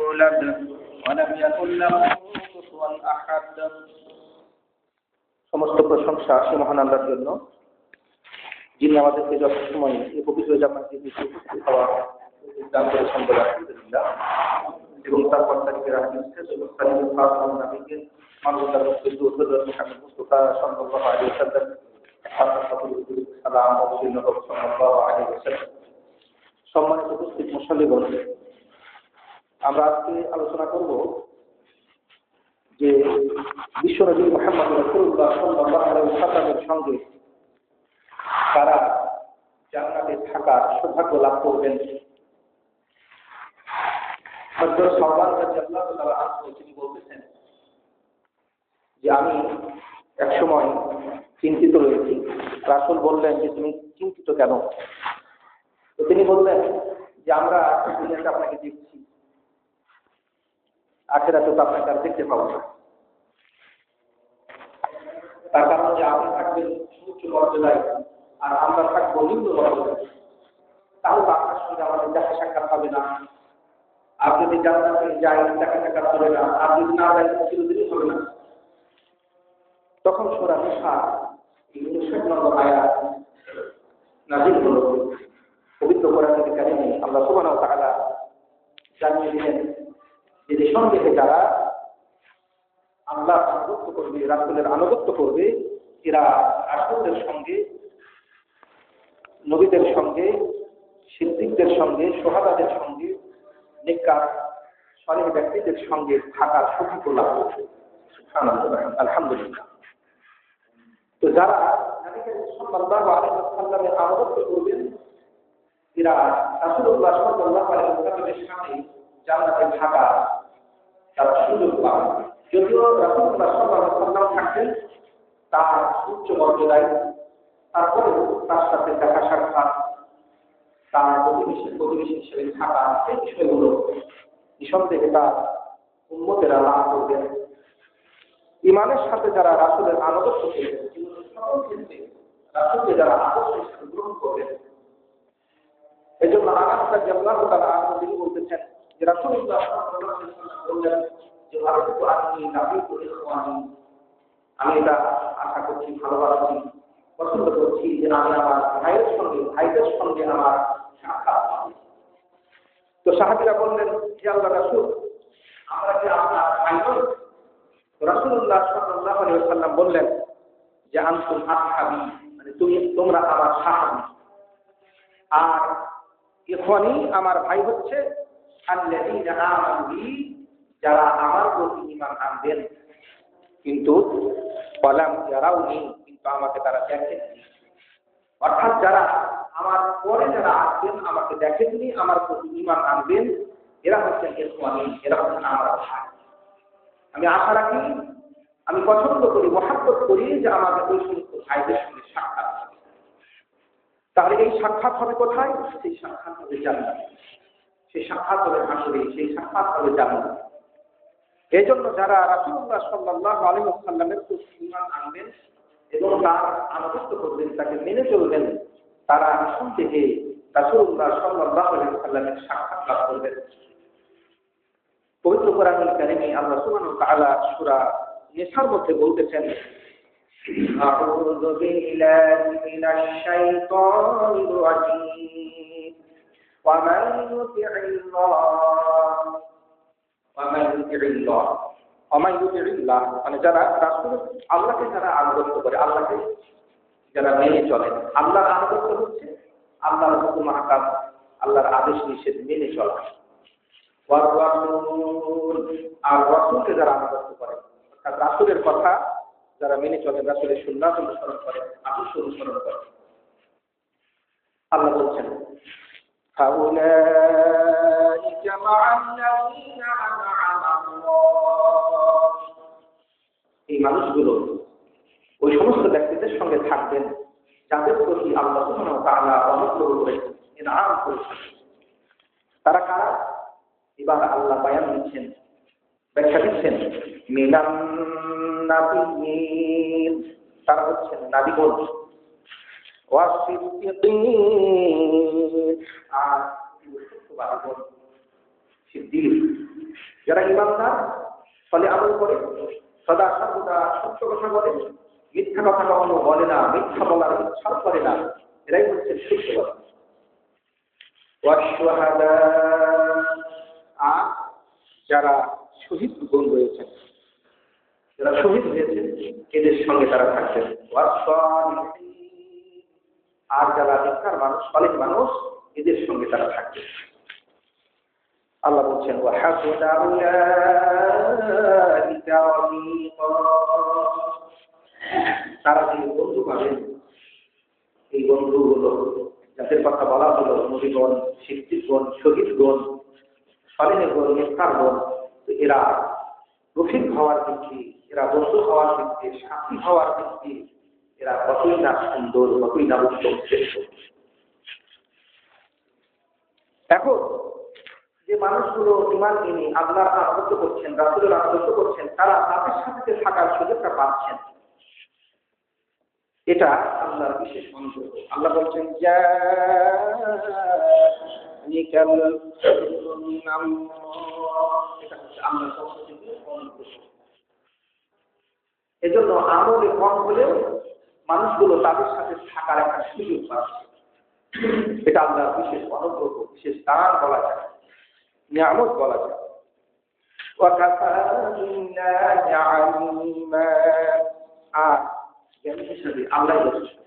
يولد ولم يكن له كفوا أحد। সমস্ত প্রশংসা সেই মহান আল্লাহর জন্য, যিনি আমাদেরকে যথাসময় এই পবিত্র জামাতে উপস্থিত হওয়ার দান করেছেন বলে আলহামদুলিল্লাহ। এবং তার পর্দাকে রাখেন নবীকে মানবতার মুক্তিযুদ্ধ উত্তর মুহাম্মদ মুস্তাফা সাল্লাল্লাহু আলাইহি ওয়াসাল্লাম সালাম ও নবী সাল্লাল্লাহু আলাইহি ওয়াসাল্লাম। সম্মানিত উপস্থিত মুসল্লিগণ, আমরা আজকে আলোচনা করব যে বিশ্বনবী মুহাম্মদ রাসূলুল্লাহ সাল্লাল্লাহু আলাইহি ওয়াসাল্লামের সঙ্গে তারা জান্নাতে থাকার সৌভাগ্য লাভ করবেন। হযরত সাওবান রাদিয়াল্লাহু তাআলা আনহু তিনি বলতেছেন যে আমি একসময় চিন্তিত রয়েছি। রাসূল বললেন যে তুমি চিন্তিত কেন? তো তিনি বললেন যে আমরা দুনিয়াতে আপনাকে দেখছি, আখিরাতে তো আপনাকে আর দেখতে পাবো না। তার কারণ যে আপনি থাকবেন উচ্চ মর্যাদায় আর আমরা থাকবো নিম্ন মর্যাদায়, তাহলে আপনার সঙ্গে আমাদের দেখা সাক্ষাৎ হবে না। আর যদি জান্নাতে যাই দেখা সাক্ষাৎ হবে না, আর যদি না যাই চিরদিনই হবে না। তখন সূরা নিসা 59 নম্বর আয়াত নাযিল হলো। পবিত্র কোরআনের কারিমে আল্লাহ সুবহানাহু ওয়া তাআলা জানিয়ে দিলেন যে নিঃসন্দেহে যারা আল্লাহর আনুগত্য করবে, রাসূলের আনুগত্য করবে, এরা রাসূলদের সঙ্গে, নবীদের সঙ্গে, সিদ্দিকদের সঙ্গে, শুহাদাদের সঙ্গে, নেককার সালেহ ব্যক্তিদের সঙ্গে থাকার সৌভাগ্য লাভ করবে। সুবহানাল্লাহ, আলহামদুলিল্লাহ। তো যারা নবী সাল্লাল্লাহু আলাইহি ওয়াসাল্লামের আনুগত্য করবেন, এরা রাসূলুল্লাহ সাল্লাল্লাহু আলাইহি ওয়াসাল্লামের সাথে জান্নাতে থাকা তারা সুযোগ পাবে। যদিও রাসূলুল্লাহ সাল্লাল্লাহু আলাইহি ওয়াসাল্লাম থাকতেন তার উচ্চ মর্যাদায়, তারপরেও তার সাথে দেখা সাক্ষাৎ, তার প্রতিবেশী হিসেবে থাকা, এই বিষয়গুলো নিঃসন্দেহে তার উম্মতেরা লাভ করবেন। ইমানের সাথে যারা রাসূলের আনুগত্য করবেন, সকল ক্ষেত্রে রাসূলকে যারা আদর্শ হিসেবে গ্রহণ করবেন, এই জন্য আনাস রাদিয়াল্লাহু তাআলা আনহু তিনি বলতেছেন যে রাসূলুল্লাহ সাল্লাল্লাহু আলাইহি ওয়াসাল্লাম বললেন যে আরেকটু আপনি নাবিয়্যু ইখওয়ানি, আমি এটা আশা করছি, ভালোবাসি, পছন্দ করছি যে আমি আমার ভাইদের সঙ্গে আমার সাক্ষাৎ পাবো। তো সাহাবীরা বললেন যে আল্লাহর রাসূল, আমরা কি আপনার ভাই নই? রাসূলুল্লাহ সাল্লাল্লাহু আলাইহি ওয়াসাল্লাম বললেন যে আনতুম আসহাবী, মানে তোমরা আমার সাহাবী, আর ইখওয়ানি আমার ভাই হচ্ছে আল্লাযীনা আমানু বি, যারা আমার প্রতি ঈমান আনবেন কিন্তু ওয়ালাম ইয়ারাউনি, কিন্তু আমাকে তারা দেখেননি। অর্থাৎ যারা আমার পরে যারা আসবেন, আমাকে দেখেননি, আমার প্রতি ঈমান আনবেন, এরা হচ্ছেন ইখওয়ানি, এরা হচ্ছেন আমার ভাই। আমি আশা রাখি, আমি পছন্দ করি, মহব্বত করি যে আমাদের ওই সমস্ত ভাইদের সঙ্গে সাক্ষাৎ হবে। তাহলে এই সাক্ষাৎ হবে কোথায়? সেই সাক্ষাৎ হবে জান্নাতে, সেই সাক্ষাৎ হবে হাসরে, সেই সাক্ষাৎ হবে জান্নাতে। এই জন্য যারা রাসূলুল্লাহ সাল্লাল্লাহু আলাইহি ওয়াসাল্লামের প্রতি ঈমান আনবেন এবং তার আনুগত্য করবেন, তাকে মেনে চলবেন, তারা নিঃসন্দেহে রাসূলুল্লাহ সাল্লাল্লাহু আলাইহি ওয়াসাল্লামের সাক্ষাৎ লাভ করবেন। পবিত্র কোরআনুল কারীমে আল্লাহ সুবহানাহু ওয়া তাআলা সূরা নিসার মধ্যে বলতেছেন, আউযু বিল্লাহি মিনাশ শাইতানির রাজীম, ওয়া মান ইউতি'িল্লাহ, মানে যারা রাসূল আল্লাহকে যারা আনুগত্য করে, আল্লাহকে যারা মেনে চলে। আল্লাহর আনুগত্য হচ্ছে আল্লাহর হুকুম আহকাম, আল্লাহর আদেশ নিষেধ মেনে চলা। আর রাসূলকে যারা আনুগত্য করে, অর্থাৎ রাসূলের কথা যারা মেনে চলে, রাসূলের সুন্নাত অনুসরণ করে, আদর্শ অনুসরণ করে, আল্লাহ বলছেন ফাউলাইকা মা'আল্লাযীনা আন'আমা আল্লাহ, এই মানুষগুলো ওই সমস্ত ব্যক্তিদের সঙ্গে থাকবেন যাদের প্রতি আল্লাহ সুবহানাহু ওয়া তাআলা অনুগ্রহ করেছেন, ইনআম করেছেন। তারা কারা? এবার আল্লাহ বয়ান দিচ্ছেন, ব্যাখ্যা দিচ্ছেন। মিনান নাবিয়্যিন, তারা হচ্ছেন নাবিগণ, ওয়াসিদ্দীকিন, আর সত্যবাদীগণ, সিদ্দিক যারা ইমানদার, ফলে আমল করে, সদা সর্বদা সত্য কথা বলে, মিথ্যা কথা কখনো বলে না, মিথ্যা বলার ইচ্ছা করে না, এরাই হচ্ছে সত্যবাদী। আর যারা শহীদ গুণ রয়েছেন, যারা শহীদ হয়েছেন, এদের সঙ্গে তারা থাকবেন। আর যারা নেককার মানুষ, সালেহ মানুষ, এদের সঙ্গে তারা থাকবে। আল্লাহ বলছেন তারা যে বন্ধু পাবেন, এই বন্ধুগুলো যাদের কথা বলা হলো, নবীগণ, সিদ্দিকগণ, শহীদগণ, সালেহগণ, নেককারগণ, এরা রফিক হওয়ার দিক দিয়ে, এরা বন্ধু হওয়ার দিক দিয়ে, সাথী হওয়ার দিক দিয়ে এরা কতই না সুন্দর, কতই না উত্তম শ্রেষ্ঠ। এখন যে মানুষগুলো ঈমান এনে আল্লাহর আনুগত্য করছেন, রাসূলের আনুগত্য করছেন, তারা তাদের সাথে থাকার সুযোগটা পাচ্ছেন, এটা আল্লাহর বিশেষ অনুগ্রহ। আল্লাহ বলছেন এজন্য আমলে কম হলেও মানুষগুলো তাদের সাথে থাকার একটা সুযোগ পাচ্ছে। এটা আল্লাহর বিশেষ অনুগ্রহ, বিশেষ দান বলা যায়, নিয়ামত বলা যায়। আর জ্ঞানী হিসাবে আল্লাহ যথেষ্ট।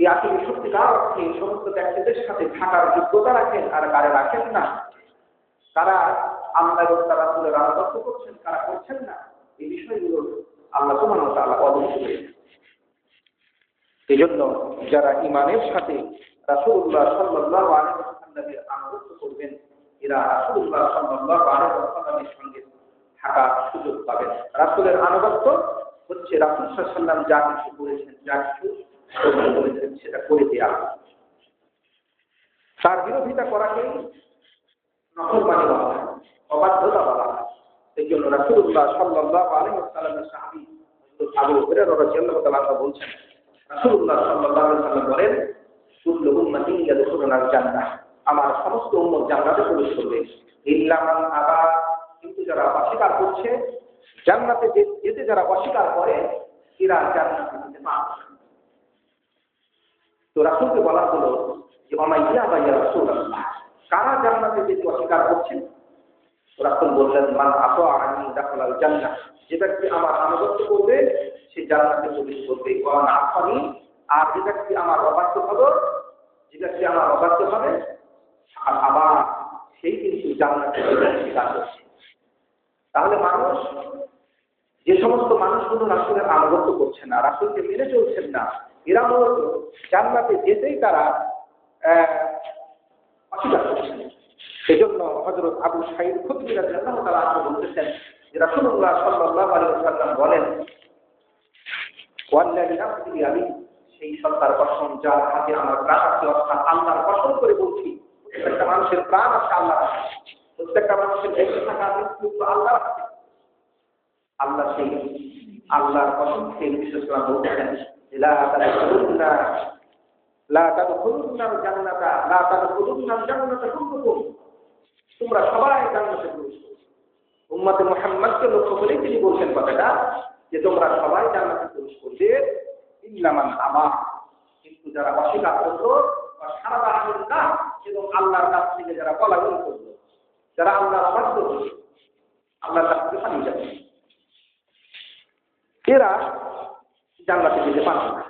এই আসলে সত্যিকার অর্থে সমস্ত ব্যক্তিদের সাথে থাকার যোগ্যতা রাখেন আর কারে রাখেন না, তারা আল্লাহ এবং তার রাসূলের আনুগত্য করছেন, কারা করছেন না, এই বিষয়গুলো আল্লাহ সুবহানাহু ওয়া তাআলা অবশ্যই করেছেন। এই জন্য যারা ঈমানের সাথে রাসূলুল্লাহ সাল্লাল্লাহু আলাইহি ওয়াসাল্লামের আনুগত্য করবেন, এরা রাসূলুল্লাহ সাল্লাল্লাহু আলাইহি ওয়াসাল্লামের সঙ্গে থাকার সুযোগ পাবেন। রাসূলের আনুগত্য হচ্ছে রাসূল সাল্লাল্লাহু আলাইহি ওয়াসাল্লাম যা কিছু বলেছেন, যা কিছু বলেছেন সেটা করে দেওয়া। তার বিরোধিতা করাকেই নফরমানি বলা হয়, অবাধ্যতা বলা হয়। এই জন্য রাসূলুল্লাহ সাল্লাল্লাহু আলাইহি ওয়াসাল্লামের সাহাবী আবু হুরায়রা রাদিয়াল্লাহু তাআলা বলছেন, রাসূলুল্লাহ সাল্লাল্লাহু আলাইহি ওয়াসাল্লাম বলেন, কুল্লু উম্মতি ইয়াদখুলুনাল জান্নাহ, আমার সমস্ত উম্মত জান্নাতে প্রবেশ করবে, ইল্লা মান আবা, কিন্তু যারা অস্বীকার করছে, জান্নাতে যেতে যারা অস্বীকার করে, এরা জান্নাতে যেতে পারবে না। তো রাসূলকে বলা হলো যে ওমাইয়া বা ইয়া রাসূলুল্লাহ, কারা জান্নাতে যেতে অস্বীকার করছেন? রাসূল বললেন, মান আতাআনি দাখালাল জান্নাহ, যে ব্যক্তি আমার আনুগত্য করবে সে জান্নাতে প্রবেশ করবে। ওয়া মান আসানি, আর যে ব্যক্তি আমার অবাধ্য হবে, যে ব্যক্তি আমার অবাধ্য হবে, আর আবার সেই কিন্তু জান্নাতে অস্বীকার করছে। তাহলে মানুষ, যে সমস্ত মানুষগুলো রাসূলের আনুগত্য করছে না, রাসূলকে মেনে চলছেন না, এরা মূলত জান্নাতে যেতেই তারা অস্বীকার করছেন। সেই জন্য হযরত আবু সাঈদ খুদরি রাদিয়াল্লাহু তাআলা বলতেছেন যে রাসূলুল্লাহ সাল্লাল্লাহু আলাইহি ওয়াসাল্লাম বলেন, ওয়াল্লাযী নাফসি বিয়াদিহি, সেই সত্তার কসম যার হাতে আমার প্রাণ আছে, অর্থাৎ আল্লাহর কসম করে বলছি, প্রত্যেকটা মানুষের প্রাণ আছে আল্লাহর হাতে, প্রত্যেকটা মানুষের বেঁচে থাকা মৃত্যু আল্লাহর হাতে। আল্লাহ সেই আল্লাহর কসম খেয়ে বিশেষ করে বলতেছেন, লা তাদখুলুন্নাল জান্নাতা কুল্লুকুম, তোমরা সবাই জান্নাতে প্রবেশ করবে। উম্মতে মুহাম্মদকে লক্ষ্য করে তিনি বলছেন কথাটা, যে তোমরা সবাই জান্নাতে প্রবেশ করবে, ইল্লা মান আবা, কিন্তু যারা অস্বীকার করলো, বা সারা আল্লাহ এবং আল্লাহর কাছ থেকে যারা পলায়ন করলো, যারা আল্লাহর অবাধ্য হলো, আল্লাহর কাছ থেকে পালিয়ে যাবে, এরা জান্নাতে যেতে পারবে না।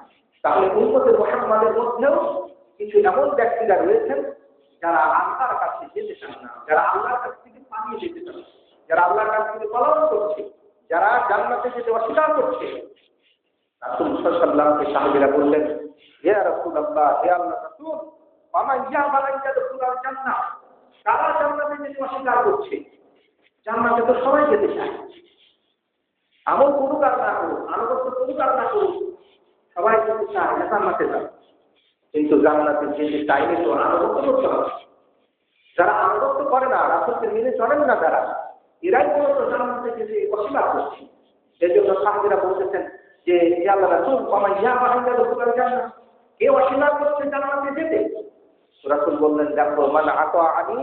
তাহলে উম্মতে মুহাম্মাদের মধ্যেও কিছু এমন ব্যক্তিরা রয়েছেন যারা আল্লাহর কাছে যেতে চান না, যারা আল্লাহর কাছ থেকে পালিয়ে যেতে চান, যারা আল্লাহর কাছ থেকে পলায়ন করছে, যারা জান্নাতে যেতে অস্বীকার করছে। রাসূল সাল্লাল্লাহু আলাইহি ওয়াসাল্লামকে সাহাবীরা বললেন, হে রাসূলুল্লাহ, হে আল্লাহর রাসূল, ওয়া মান ইয়াবা ইয়াদখুলুল জান্নাহ, কারা জান্নাতে যেতে অস্বীকার করছে? জান্নাতে তো সবাই যেতে চায়, আমল করুক আর না করুক, আনুগত্য করুক আর না করুক, সবাই যেতে চায় জান্নাতে যাবে, কিন্তু জান্নাতে যেতে চাইলে তো আনুগত্য করতে হবে। যারা আনুগত্য করে না, রাসূলকে মেনে চলেন না, যারা, এরাই মূলত জান্নাতে যেতে অস্বীকার করছে। এই জন্য সাহাবীরা বলতেছেন যে, হে আল্লাহর রাসূল, ওয়া মান ইয়াবা ইয়াদখুলুল জান্নাহ, কে অস্বীকার করছে জান্নাতে যেতে? রাসূল বললেন, দেখো, মান আতাআনি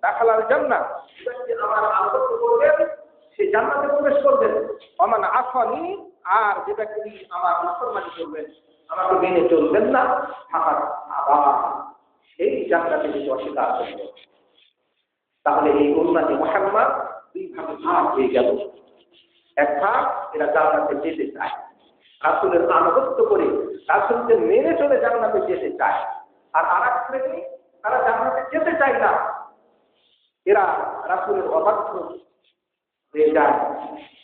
দাখালাল জান্নাহ, ব্যক্তি আমার আনুগত্য জান্নাতে প্রবেশ করবেন। ওমান আসানি, আর যে ব্যক্তি আমার নাফরমানি করবেন, আমাকে মেনে চলবেন না, ফাকাদ আবা, সেই জান্নাতে যেতে অস্বীকার করবেন। তাহলে এই উম্মতে মুহাম্মদ দুই ভাগে ভাগ হয়ে গেল। এক ভাগ এরা জান্নাতে যেতে চায়, রাসূলের আনুগত্য করে রাসূলকে মেনে চলে জান্নাতে যেতে চায়। আর আরেক শ্রেণী, তারা জান্নাতে যেতে চায় না, এরা রাসূলের অবাধ্য হয়ে যায়।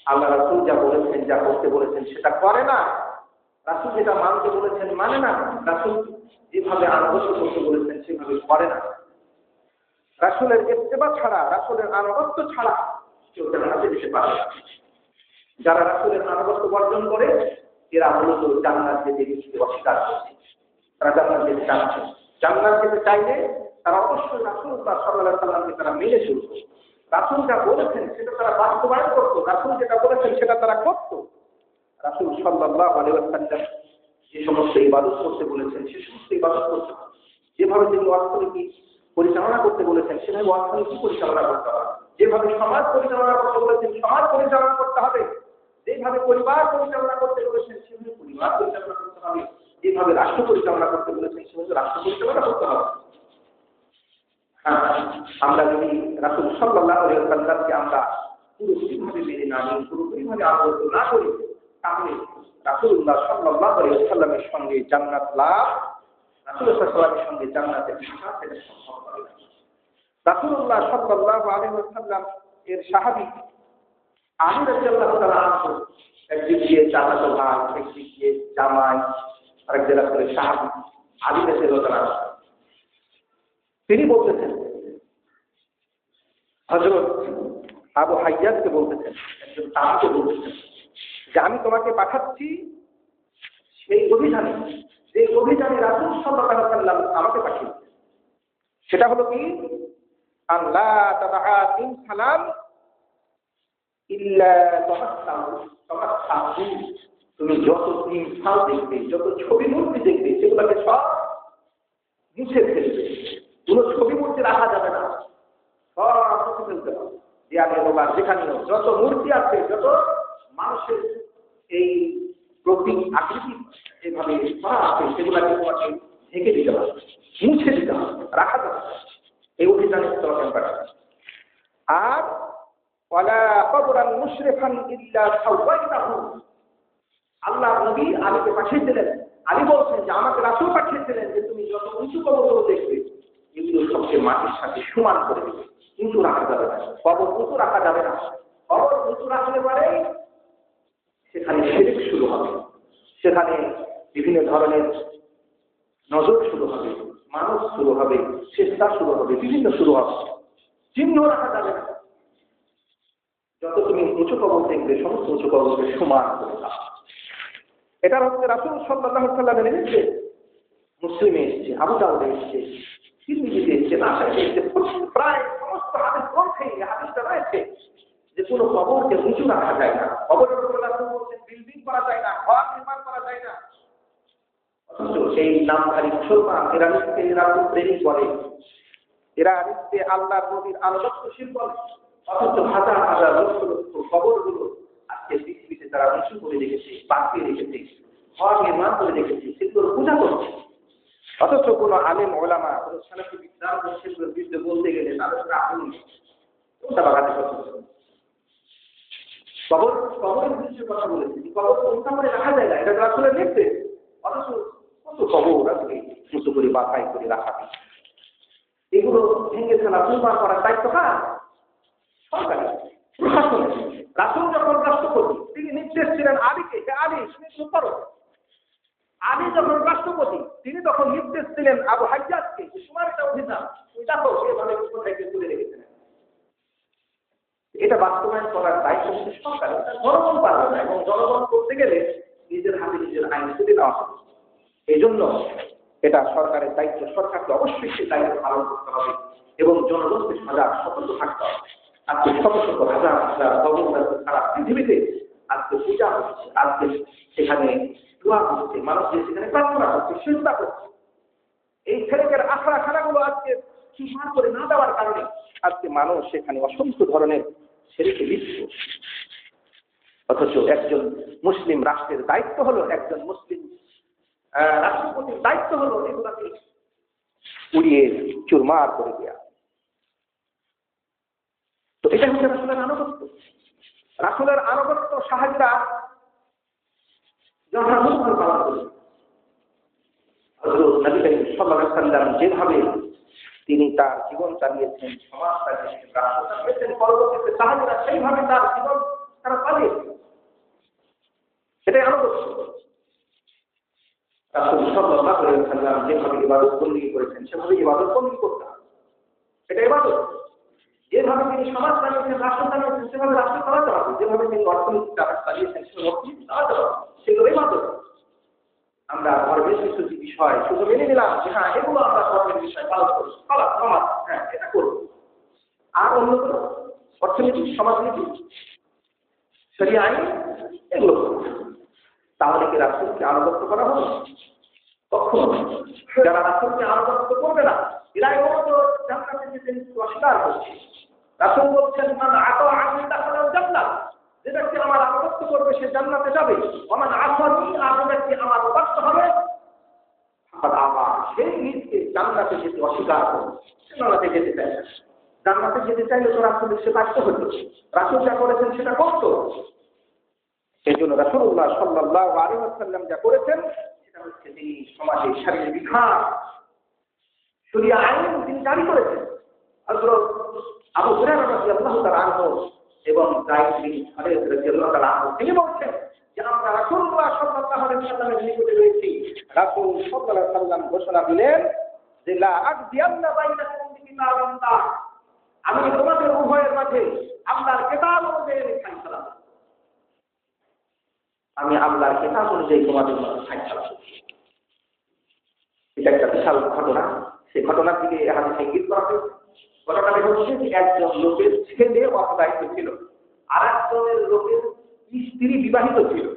আল্লাহ রাসূল যা বলেছেন, যা করতে বলেছেন সেটা করে না, রাসূল যেটা মানতে বলেছেন মানে না, রাসূল যেভাবে আনুগত্য করতে বলেছেন সেভাবে করে না। রাসূলের ইত্তেবা ছাড়া, রাসূলের আনুগত্য ছাড়া কেউ জান্নাতে যেতে পারে না। যারা রাসূলের আনুগত্য বর্জন করে এরা মূলত জান্নাত যেতে অস্বীকার করছে। তারা জান্নাত যেতে চাচ্ছে। জান্নাত যেতে চাইলে তারা অবশ্যই রাসূলুল্লাহ সাল্লাল্লাহু আলাইহি ওয়াসাল্লামকে তারা মেনে চলত। রাসূল যা বলেছেন সেটা তারা বাস্তবায়ন করত, রাসূল যেটা বলেছেন সেটা তারা করত। রাসূল সাল্লাল্লাহু আলাইহি ওয়াসাল্লাম যে সমস্ত ইবাদত করতে বলেছেন সে সমস্ত ইবাদত করতে হবে। যেভাবে তিনি অর্থনীতি পরিচালনা করতে বলেছেন সেভাবে অর্থনীতি পরিচালনা করতে হবে। যেভাবে সমাজ পরিচালনা করতে বলেছেন সমাজ পরিচালনা করতে হবে। যেভাবে পরিবার পরিচালনা করতে বলেছেন সেভাবে পরিবার পরিচালনা করতে হবে। যেভাবে রাষ্ট্র পরিচালনা করতে বলেছেন সেভাবে রাষ্ট্র পরিচালনা করতে হবে। হ্যাঁ, আমরা যদি রাসূল সাল্লাল্লাহু আলাইহি ওয়াসাল্লামকে আমরা পুরোপুরিভাবে মেনে না নিই, পুরোপুরিভাবে আনুগত্য না করি, তাহলে রাসূলুল্লাহ সাল্লাল্লাহু আলাইহি ওয়াসাল্লামের সঙ্গে জান্নাত লাভ, রাসূলুল্লাহ সাল্লাল্লাহু আলাইহি ওয়াসাল্লামের সঙ্গে জান্নাতে থাকা সেটা সম্ভব হবে না। রাসূলুল্লাহ সাল্লাল্লাহু আলাইহি ওয়াসাল্লাম এর সাহাবী আলী রাদিয়াল্লাহু তাআলা আনহু, একদিক দিয়ে চাচাতো ভাই, একদিক দিয়ে জামাই, আরেক জেলা করে সাহাবী আলী রাদিয়াল্লাহু তাআলা, তিনি বলতেছেন, হযরত আবু হাইয়াতকে বলতেছেন, একজন তাকে বলতেছেন যে আমি তোমাকে পাঠাচ্ছি সেই অভিযানে, যে অভিযানে রাসূল সাল্লাল্লাহু আলাইহি ওয়াসাল্লাম আমাকে পাঠিয়েছেন। সেটা হলো কি, আল্লাহ তাবাআ তিন সালাম ইল্লা তামাসসাহু, তুমি যত তিনফাল দেখবে, যত ছবি মূর্তি দেখবে সেগুলোকে সব মুছে ফেলবে। কোনো ছবি মূর্তি রাখা যাবে না, সব মুছে ফেলতে হবে। দেয়ালে বা যেখানেও যত মূর্তি আছে, যত মানুষের এই প্রতীক আকৃতি যেভাবে করা আছে সেগুলোকে তোমাকে ঢেকে দিতে হবে, মুছে দিতে হবে, রাখা যাবে না। এই অভিযানে তোমাকে পাঠাচ্ছি। আর ওয়ালা কবরান মুশরিফান ইল্লা সাওয়াইতাহু, আল্লাহ নবী আলীকে পাঠিয়েছিলেন। আলী বলছেন যে আমাকে রাসূল পাঠিয়েছিলেন যে তুমি যত উঁচু কবরগুলো দেখবে এগুলো সবকে মাটির সাথে সমান করে দেবে, উঁচু রাখা যাবে না, কবর উঁচু রাখা যাবে না। কবর উঁচু রাখলে পরে সেখানে শিরক শুরু হবে, সেখানে বিভিন্ন ধরনের নজর শুরু হবে, মানুষ শুরু হবে, চেষ্টা শুরু হবে, বিভিন্ন শুরু হবে। চিহ্ন রাখা যাবে না। যত তুমি উঁচু কবর দেখবে সমস্ত উঁচু কবরকে সমান করে দাও। এটা হচ্ছে রাসূল সাল্লাল্লাহু আলাইহি ওয়াসাল্লামের নির্দেশ। মুসলিমে এসেছে, আবু দাউদে এসেছে, তিরমিজিতে এসেছে, নাসাইতে এসেছে, প্রায় সমস্ত হাদিস গ্রন্থে এই হাদিসটা রয়েছে যে কোনো কবরকে উঁচু রাখা যায় না। কবরের উপর রাসূল বলেছেন বিল্ডিং করা যায় না, ঘর নির্মাণ করা যায় না। অথচ এই নামধারী মুসলমান এরা নিশ্চয় এরা ট্রেনিং করে, এরা নিশ্চয় আল্লাহর নবীর আনুগত্যশীল বলে। অথচ হাজার হাজার লক্ষ লক্ষ কবরগুলো আজকে পৃথিবীতে তারা উঁচু করে রেখেছে, বাঁকিয়ে রেখেছে, ঘর নির্মাণ করে রেখেছে, সেগুলোর পূজা করছে। অথচ কোনো আলেম ওলামা, কোনো সালাফি বিদ্যান সেগুলোর বিরুদ্ধে বলতে গেলে তাদের আগুন কোনটা বাগাতে করছে। কবরের বিরুদ্ধে কথা বলেছে, কবর কোনটা করে রাখা যায় না, এটা রাসূলের নির্দেশ। অথচ কত কবর আজকে উঁচু করে বাছাই করে রাখা হয়। এগুলো ভেঙে ফেলা, পুনর্বার করার দায়িত্ব কার? সরকারি, প্রশাসনের। রাসূল যখন রাষ্ট্রপতি, তিনি নির্দেশ ছিলেন আলীকে, যে আলী তুমি তো করো। আলী যখন রাষ্ট্রপতি, তিনি তখন নির্দেশ ছিলেন আবু হাইয়াতকে, যে তোমার এটা অভিযান, তুমি দেখো এভাবে কোথায় তুলে রেখেছেন। এটা বাস্তবায়ন করার দায়িত্ব হচ্ছে সরকার, জনগণ পারবে না। এবং জনগণ করতে গেলে নিজের হাতে নিজের আইন তুলে নেওয়া হবে। এই জন্য এটা সরকারের দায়িত্ব, সরকারকে অবশ্যই সেই দায়িত্ব পালন করতে হবে এবং জনগণকে সজাগ সতর্ক থাকতে হবে। আজকে শত শত হাজার হাজার সারা পৃথিবীতে আজকে পূজা হচ্ছে, আজকে সেখানে দোয়া হচ্ছে, মানুষদের সেখানে প্রার্থনা করছে, চিন্তা করছে। এই ছেলেদের আখড়া খানাগুলো আজকে সুমার করে না দেওয়ার কারণে আজকে মানুষ সেখানে অসংখ্য ধরনের ছেলেকে লিপ্ত। অথচ একজন মুসলিম রাষ্ট্রের দায়িত্ব হলো, একজন মুসলিম রাষ্ট্রপতির দায়িত্ব হলো এগুলাকে উড়িয়ে চুরমার করে দেওয়া। তো এটা হচ্ছে রাসূলের আনুগত্য। রাসূলের আনুগত্য সাহাবীরা যথাযথভাবে পালন করেছে। হযরত নবী করিম সাল্লাল্লাহু আলাইহি ওয়াসাল্লাম যেভাবে তিনি তার জীবন চালিয়েছেন, সমাজ চালিয়েছেন, পরবর্তীতে সাহাবীরা সেইভাবে তার জীবন তারা চালিয়েছে। এটাই আনুগত্য। রাসূল সাল্লাল্লাহু আলাইহি ওয়াসাল্লাম যেভাবে ইবাদত বন্দী করেছেন সেভাবে ইবাদত বন্দী করতে হবে। এটা ইবাদত। যেভাবে তিনি সমাজ চালিয়েছেন, রাষ্ট্র চালিয়েছেন, সেভাবে রাষ্ট্র চালাতে হবে। যেভাবে তিনি অর্থনৈতিক চালিয়েছেন সেভাবে অর্থনীতি চালাতে হবে। সেগুলো ইবাদত। আমরা ধর্মের কিছু বিষয় শুধু মেনে নিলাম যে হ্যাঁ এগুলো আমরা ধর্মের বিষয় পালন করি, সমাজ হ্যাঁ এটা করবো। আর অন্যগুলো অর্থনীতি, সমাজনীতি, শরিয়া আইন এগুলো তাহলে কি রাষ্ট্রকে আনুগত্য করা হবে? কখনো। যারা রাষ্ট্রকে আনুগত্য করবে না এরাই মতো জান্নাতে যেতে অস্বীকার করছে। রাসূল বলছেন মান আতাআনি দাখালাল জান্নাহ, যে ব্যক্তি আমার আনুগত্য করবে সে জান্নাতে যাবে। ওমান আসানি, আর যে ব্যক্তি আমার অবাধ্য হবে সেই নিজকে জান্নাতে যেতে অস্বীকার করবে, সে জান্নাতে যেতে চায় না। জান্নাতে যেতে চাইলে তো রাসূলের সে কাজটা হতো। রাসূল যা করেছেন সেটা করত। সেই জন্য রাসূলুল্লাহ সাল্লাল্লাহু আলাইহি ওয়াসাল্লাম যা করেছেন সেটা হচ্ছে তিনি সমাজে শরীয়ত বিধান, শরিয়া আইন তিনি জারি করেছেন। হযরত আবু হুরায়রা রাদিয়াল্লাহু তাআলা আনহু এবং যায়েদ বিন খালিদ রাদিয়াল্লাহু তাআলা আনহু তিনি বলছেন যে আমরা রাসূলুল্লাহ সাল্লাল্লাহু আলাইহি ওয়াসাল্লামের নিকটে রয়েছি। রাসূল সাল্লাল্লাহু আলাইহি ওয়াসাল্লাম ঘোষণা দিলেন যে লা আকদিয়ান্না বাইনাকুম বিকিতাবিল্লাহ, আমি তোমাদের উভয়ের মাঝে আল্লাহর কিতাব অনুযায়ী ফায়সালা করব। আমি আল্লাহর কিতাব অনুযায়ী তোমাদের মাঝে ফায়সালা করব। এটা একটা বিশাল ঘটনা। সেই ঘটনার দিকে হাদিসে ইঙ্গিত করা হয়েছে। ঘটনাটা হচ্ছে যে একজন লোকের ছেলে অপদায়িত ছিল, আর একজনের লোকের স্ত্রী বিবাহিত ছিল।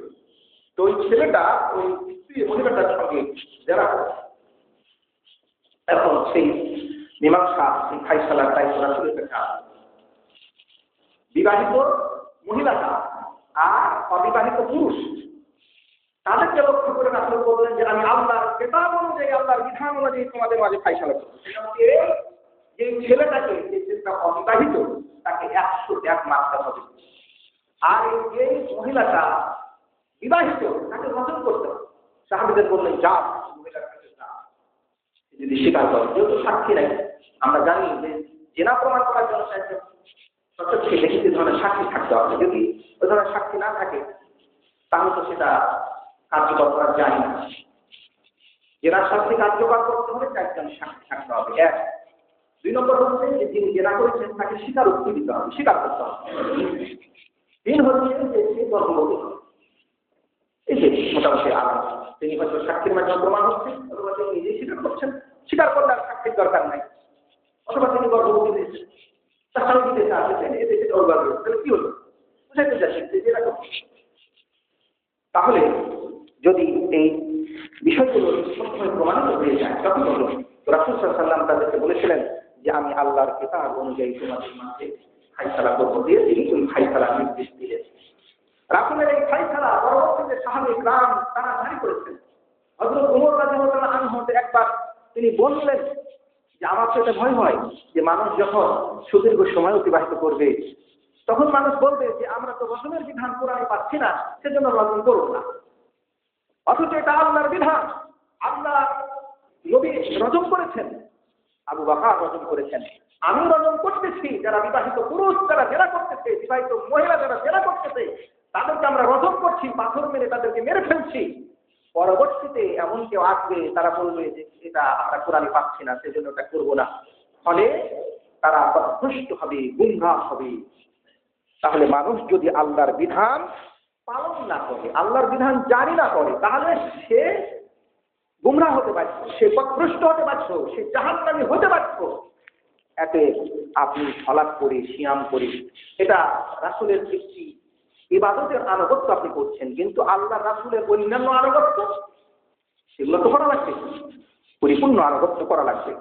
তো ওই ছেলেটা ওই স্ত্রী মহিলাটার সঙ্গে জেনা করে। এখন সেই মীমাংসা, সেই ফায়সালার দায়িত্ব রাসূলের কাছে। বিবাহিত মহিলাটা আর অবিবাহিত পুরুষ তাদেরকে লক্ষ্য করে রাসূল বললেন যে আমি আল্লাহর কিতাব অনুযায়ী, আল্লাহর বিধান অনুযায়ী তোমাদের মাঝে ফায়সালা করব। সেটা হচ্ছে যে ছেলেটাকে, যে ছেলেটা অবিবাহিত তাকে 101 মারতে হবে, আর এই মহিলাটা বিবাহিত তাকে রজম করতে হবে। সাহাবীদের বললেন যা মহিলার কাছে যা, যদি স্বীকার করে, যেহেতু সাক্ষী নাই, আমরা জানি যে জেনা প্রমাণ করার জন্য সবচেয়ে বেশি ধরনের সাক্ষী থাকতে হবে। যদি ওই ধরনের সাক্ষী না থাকে তাহলে তো সেটা কার্যকর করা যায় না। জেনার শাস্তি কার্যকর করতে হলে চারজন সাক্ষী থাকতে হবে। 1, 2 নম্বর হচ্ছে যে যিনি জেনা করেছেন তাকে স্বীকারোক্তি দিতে হবে, স্বীকার করতে হবে। 3 হচ্ছে যে সে গর্ভবতী হবে। এই যে মোটামুটি আলাদা, তিনি হয়তো সাক্ষীর মাধ্যমে প্রমাণ হচ্ছে, অথবা তিনি নিজেই স্বীকার করছেন। স্বীকার করলে আর সাক্ষীর দরকার নাই। অথবা তিনি গর্ভবতী দিয়েছেন, তার স্বামী বিদেশে আসেছেন, এতে সেটা অর্গান রয়েছে, তাহলে কি হলো? বুঝাইতে যাচ্ছেন যে এরকম। তাহলে যদি এই বিষয়গুলো সত্যভাবে প্রমাণিত হয়ে যায় তখন হলো রাসূল সাল্লাল্লাহু আলাইহি ওয়াসাল্লাম তাদেরকে বলেছিলেন যে আমি আল্লাহর কিতাব অনুযায়ী তোমাদের মাঝে ফায়সালা করব, দিয়ে তিনি ওই ফায়সালা নির্দেশ দিলেন। রাসূলের এই ফায়সালা পরবর্তীতে সাহাবায়ে কিরাম তারা জারি করেছেন। হযরত ওমর রাদিয়াল্লাহু আনহু একবার তিনি বললেন যে আমার তো এটা ভয় হয় যে মানুষ যখন সুদীর্ঘ সময় অতিবাহিত করবে তখন মানুষ বলবে যে আমরা তো রজমের বিধান কোরআনে পাচ্ছি না, সেজন্য রজম করব না। অথচ এটা আল্লাহর বিধান। আল্লাহ নবী রজম করেছেন, আবু বকর রজম করেছেন, আমি রজম করতেছি। যারা বিবাহিত পুরুষ যারা জেনা করতেছে, বিবাহিত মহিলা যারা জেনা করতেছে, তাদেরকে আমরা রজম করছি, পাথর মেরে তাদেরকে মেরে ফেলছি। পরবর্তীতে এমন কেউ আসবে তারা বলবে যে এটা আমরা কোরআনে পাচ্ছি না, সেজন্য এটা করবো না। ফলে তারা পথভ্রষ্ট হবে, গুমরাহ হবে। তাহলে মানুষ যদি আল্লাহর বিধান পালন না করে, আল্লাহর বিধান জারি না করে, তাহলে সে গুমরাহ হতে বাধ্য, সে পথভ্রষ্ট হতে বাধ্য, সে জাহান্নামী হতে বাধ্য। এতে আপনি সালাত করে, সিয়াম করে, এটা রাসূলের একটি ইবাদতের আনুগত্য আপনি করছেন, কিন্তু আল্লাহ রাসূলের অন্যান্য আনুগত্য সেগুলো তো করা লাগবে, পরিপূর্ণ আনুগত্য করা লাগবে।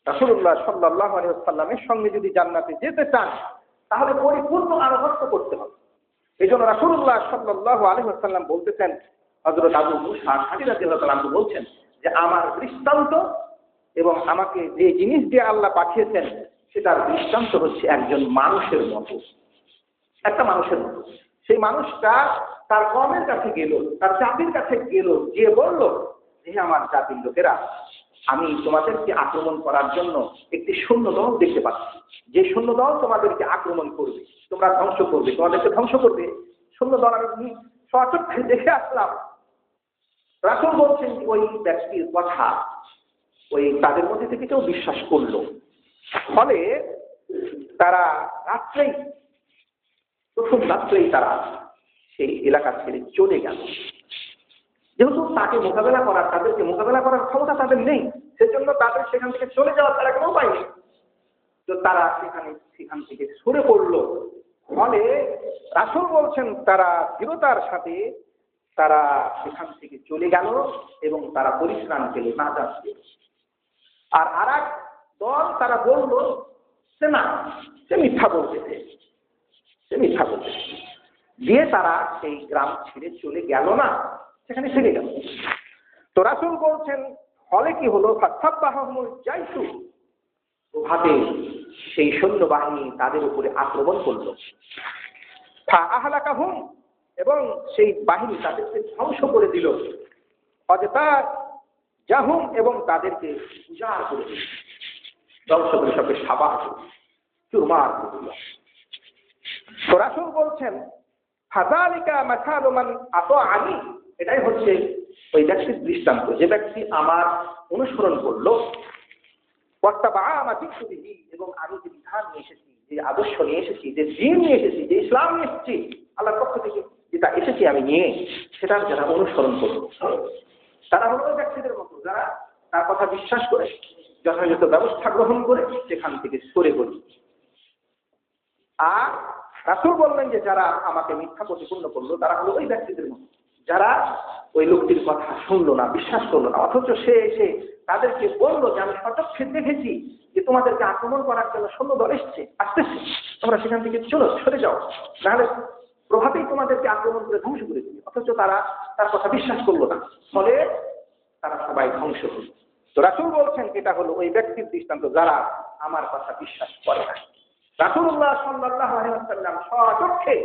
রাসূলুল্লাহ সাল্লাল্লাহু আলাইহি ওয়াসাল্লামের সঙ্গে যদি জান্নাতে যেতে চান তাহলে পরিপূর্ণ আনুগত্য করতে হবে। এই জন্য রাসূলুল্লাহ সাল্লাল্লাহু আলাইহি ওয়াসাল্লাম বলতেছেন, হযরত আবু মুসা আশআরী রাদিয়াল্লাহু তাআলা বলছেন যে আমার দৃষ্টান্ত এবং আমাকে যে জিনিস দিয়ে আল্লাহ পাঠিয়েছেন সেটার দৃষ্টান্ত হচ্ছে একজন মানুষের মতো, একটা মানুষের মতো। সেই মানুষটা তার কওমের কাছে গেল, তার জাতির কাছে গেল, গিয়ে বলল, হে আমার জাতির লোকেরা, আমি তোমাদেরকে আক্রমণ করার জন্য একটি সৈন্যদল দেখতে পাচ্ছি, যে সৈন্যদল তোমাদেরকে আক্রমণ করবে, তোমরা ধ্বংস করবে, তোমাদেরকে ধ্বংস করবে। সৈন্যদল আমি সচক্ষে দেখে আসলাম। রাসূল বলছেন ওই ব্যক্তির কথা ওই তাদের মধ্যে থেকে কেউ বিশ্বাস করলো। ফলে তারা প্রথম রাত্রেই তারা সেই এলাকা ছেড়ে চলে গেল। যেহেতু তাদেরকে মোকাবেলা করার ক্ষমতা তাদের নেই, সেজন্য তাদের সেখান থেকে চলে যাওয়া তারা কোনো উপায় নেই। তো তারা সেখান থেকে সরে পড়লো। ফলে রাসূল বলছেন তারা দৃঢ়তার সাথে তারা সেখান থেকে চলে গেল এবং তারা পরিত্রাণ পেল, নাজাত পেল। আর আরেক দল তারা বলল সে না, সে মিথ্যা বলতেছে দিয়ে তারা সেই গ্রাম ছেড়ে চলে গেল না, সেখানে থেকে গেল। তো রাসূল বলছেন ফলে কি হলো, ফাসাব্বাহুমুল জাইশু, প্রভাতে সেই সৈন্যবাহিনী তাদের উপরে আক্রমণ করলো। ফাআহলাকাহুম, এবং সেই বাহিনী তাদেরকে ধ্বংস করে দিল। অযথা জাহুম, এবং তাদেরকে উজাড় করে দিল, ধ্বংস করে সবকে সাবাহ চুরমার করে দিল। তো রাসূল বলছেন ফাযালিকা মাসালু মান আতাআনি, এটাই হচ্ছে ওই ব্যক্তির দৃষ্টান্ত, যে ব্যক্তি আমার অনুসরণ করলো, এবং আমি যে বিধান নিয়ে এসেছি, যে আদর্শ নিয়ে এসেছি, যে দ্বীন নিয়ে এসেছি, যে ইসলাম নিয়ে এসেছি আল্লাহর পক্ষ থেকে যেটা এসেছি আমি নিয়ে, সেটার যারা অনুসরণ করলো তারা হলো ওই ব্যক্তিদের মতো যারা তার কথা বিশ্বাস করে যথাযথ ব্যবস্থা গ্রহণ করে সেখান থেকে সরে গেল। আর রাসূল বললেন যে যারা আমাকে মিথ্যা প্রতিপন্ন করলো তারা হলো ওই ব্যক্তিদের মতো যারা ওই লোকটির কথা শুনলো না, বিশ্বাস করলো না, অথচ সে এসে তাদেরকে বললো যে আমি সচক্ষে দেখেছি যে তোমাদেরকে আক্রমণ করার জন্য সৈন্যদল আসতেছে, তোমরা সেখান থেকে সরে যাও, নাহলে প্রভাবেই তোমাদেরকে আক্রমণ করে ধ্বংস করে দিবে। অথচ তারা তার কথা বিশ্বাস করলো না, ফলে তারা সবাই ধ্বংস হল। তো রাসূল বলছেন এটা হলো ওই ব্যক্তির দৃষ্টান্ত যারা আমার কথা বিশ্বাস করে না। রাসূলুল্লাহ সাল্লাল্লাহু আলাইহি ওয়াসাল্লাম সচক্ষে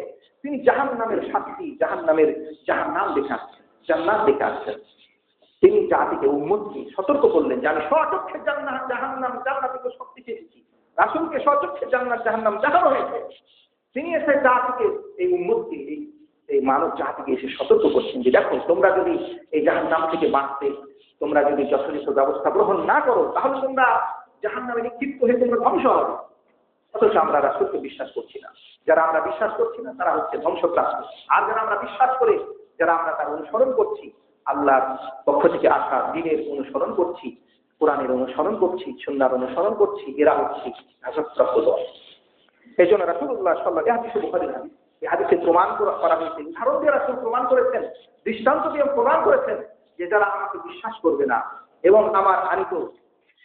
তিনি জাহান্নামের শাস্তি, জাহান্নাম দেখে আসছেন, জান্নাত দেখে আসছেন। তিনি জাতিকে উম্মতকে সতর্ক করলেন যে আমি সচক্ষে জাহান্নাম জান্নাত থেকে শক্তি পেয়েছি। রাসূলকে সচক্ষে জান্নাত জাহান্নাম দেখানো হয়েছে। তিনি এসে জাতিকে এই উম্মতকে এই মানব জাতিকে এসে সতর্ক করছেন যে দেখো তোমরা যদি এই জাহান্নাম থেকে বাঁচতে, তোমরা যদি যথাযথ ব্যবস্থা গ্রহণ না করো তাহলে তোমরা জাহান্নামে নিক্ষিপ্ত হয়ে তোমরা ধ্বংস হবে। অথচ আমরা রাসূলকে বিশ্বাস করছি না। যারা আমরা বিশ্বাস করছি না তারা হচ্ছে ধ্বংসপ্রাপ্ত। আর যারা আমরা বিশ্বাস করে যারা আমরা তার অনুসরণ করছি, আল্লাহর পক্ষ থেকে আসা দ্বীনের অনুসরণ করছি, কোরআনের অনুসরণ করছি, সুন্নাহর অনুসরণ করছি, এরা হচ্ছে নাজাতপ্রাপ্ত দল। এই জন্য রাসূলুল্লাহ সাল্লাল্লাহু আলাইহি ওয়াসাল্লাম বুখারীর হাদিস, এই হাদিসে প্রমাণ করা হয়েছে, উদাহরণ দিয়ে রাসূল প্রমাণ করেছেন, দৃষ্টান্ত দিয়ে প্রমাণ করেছেন যে যারা আমাকে বিশ্বাস করবে না এবং আমার আনিত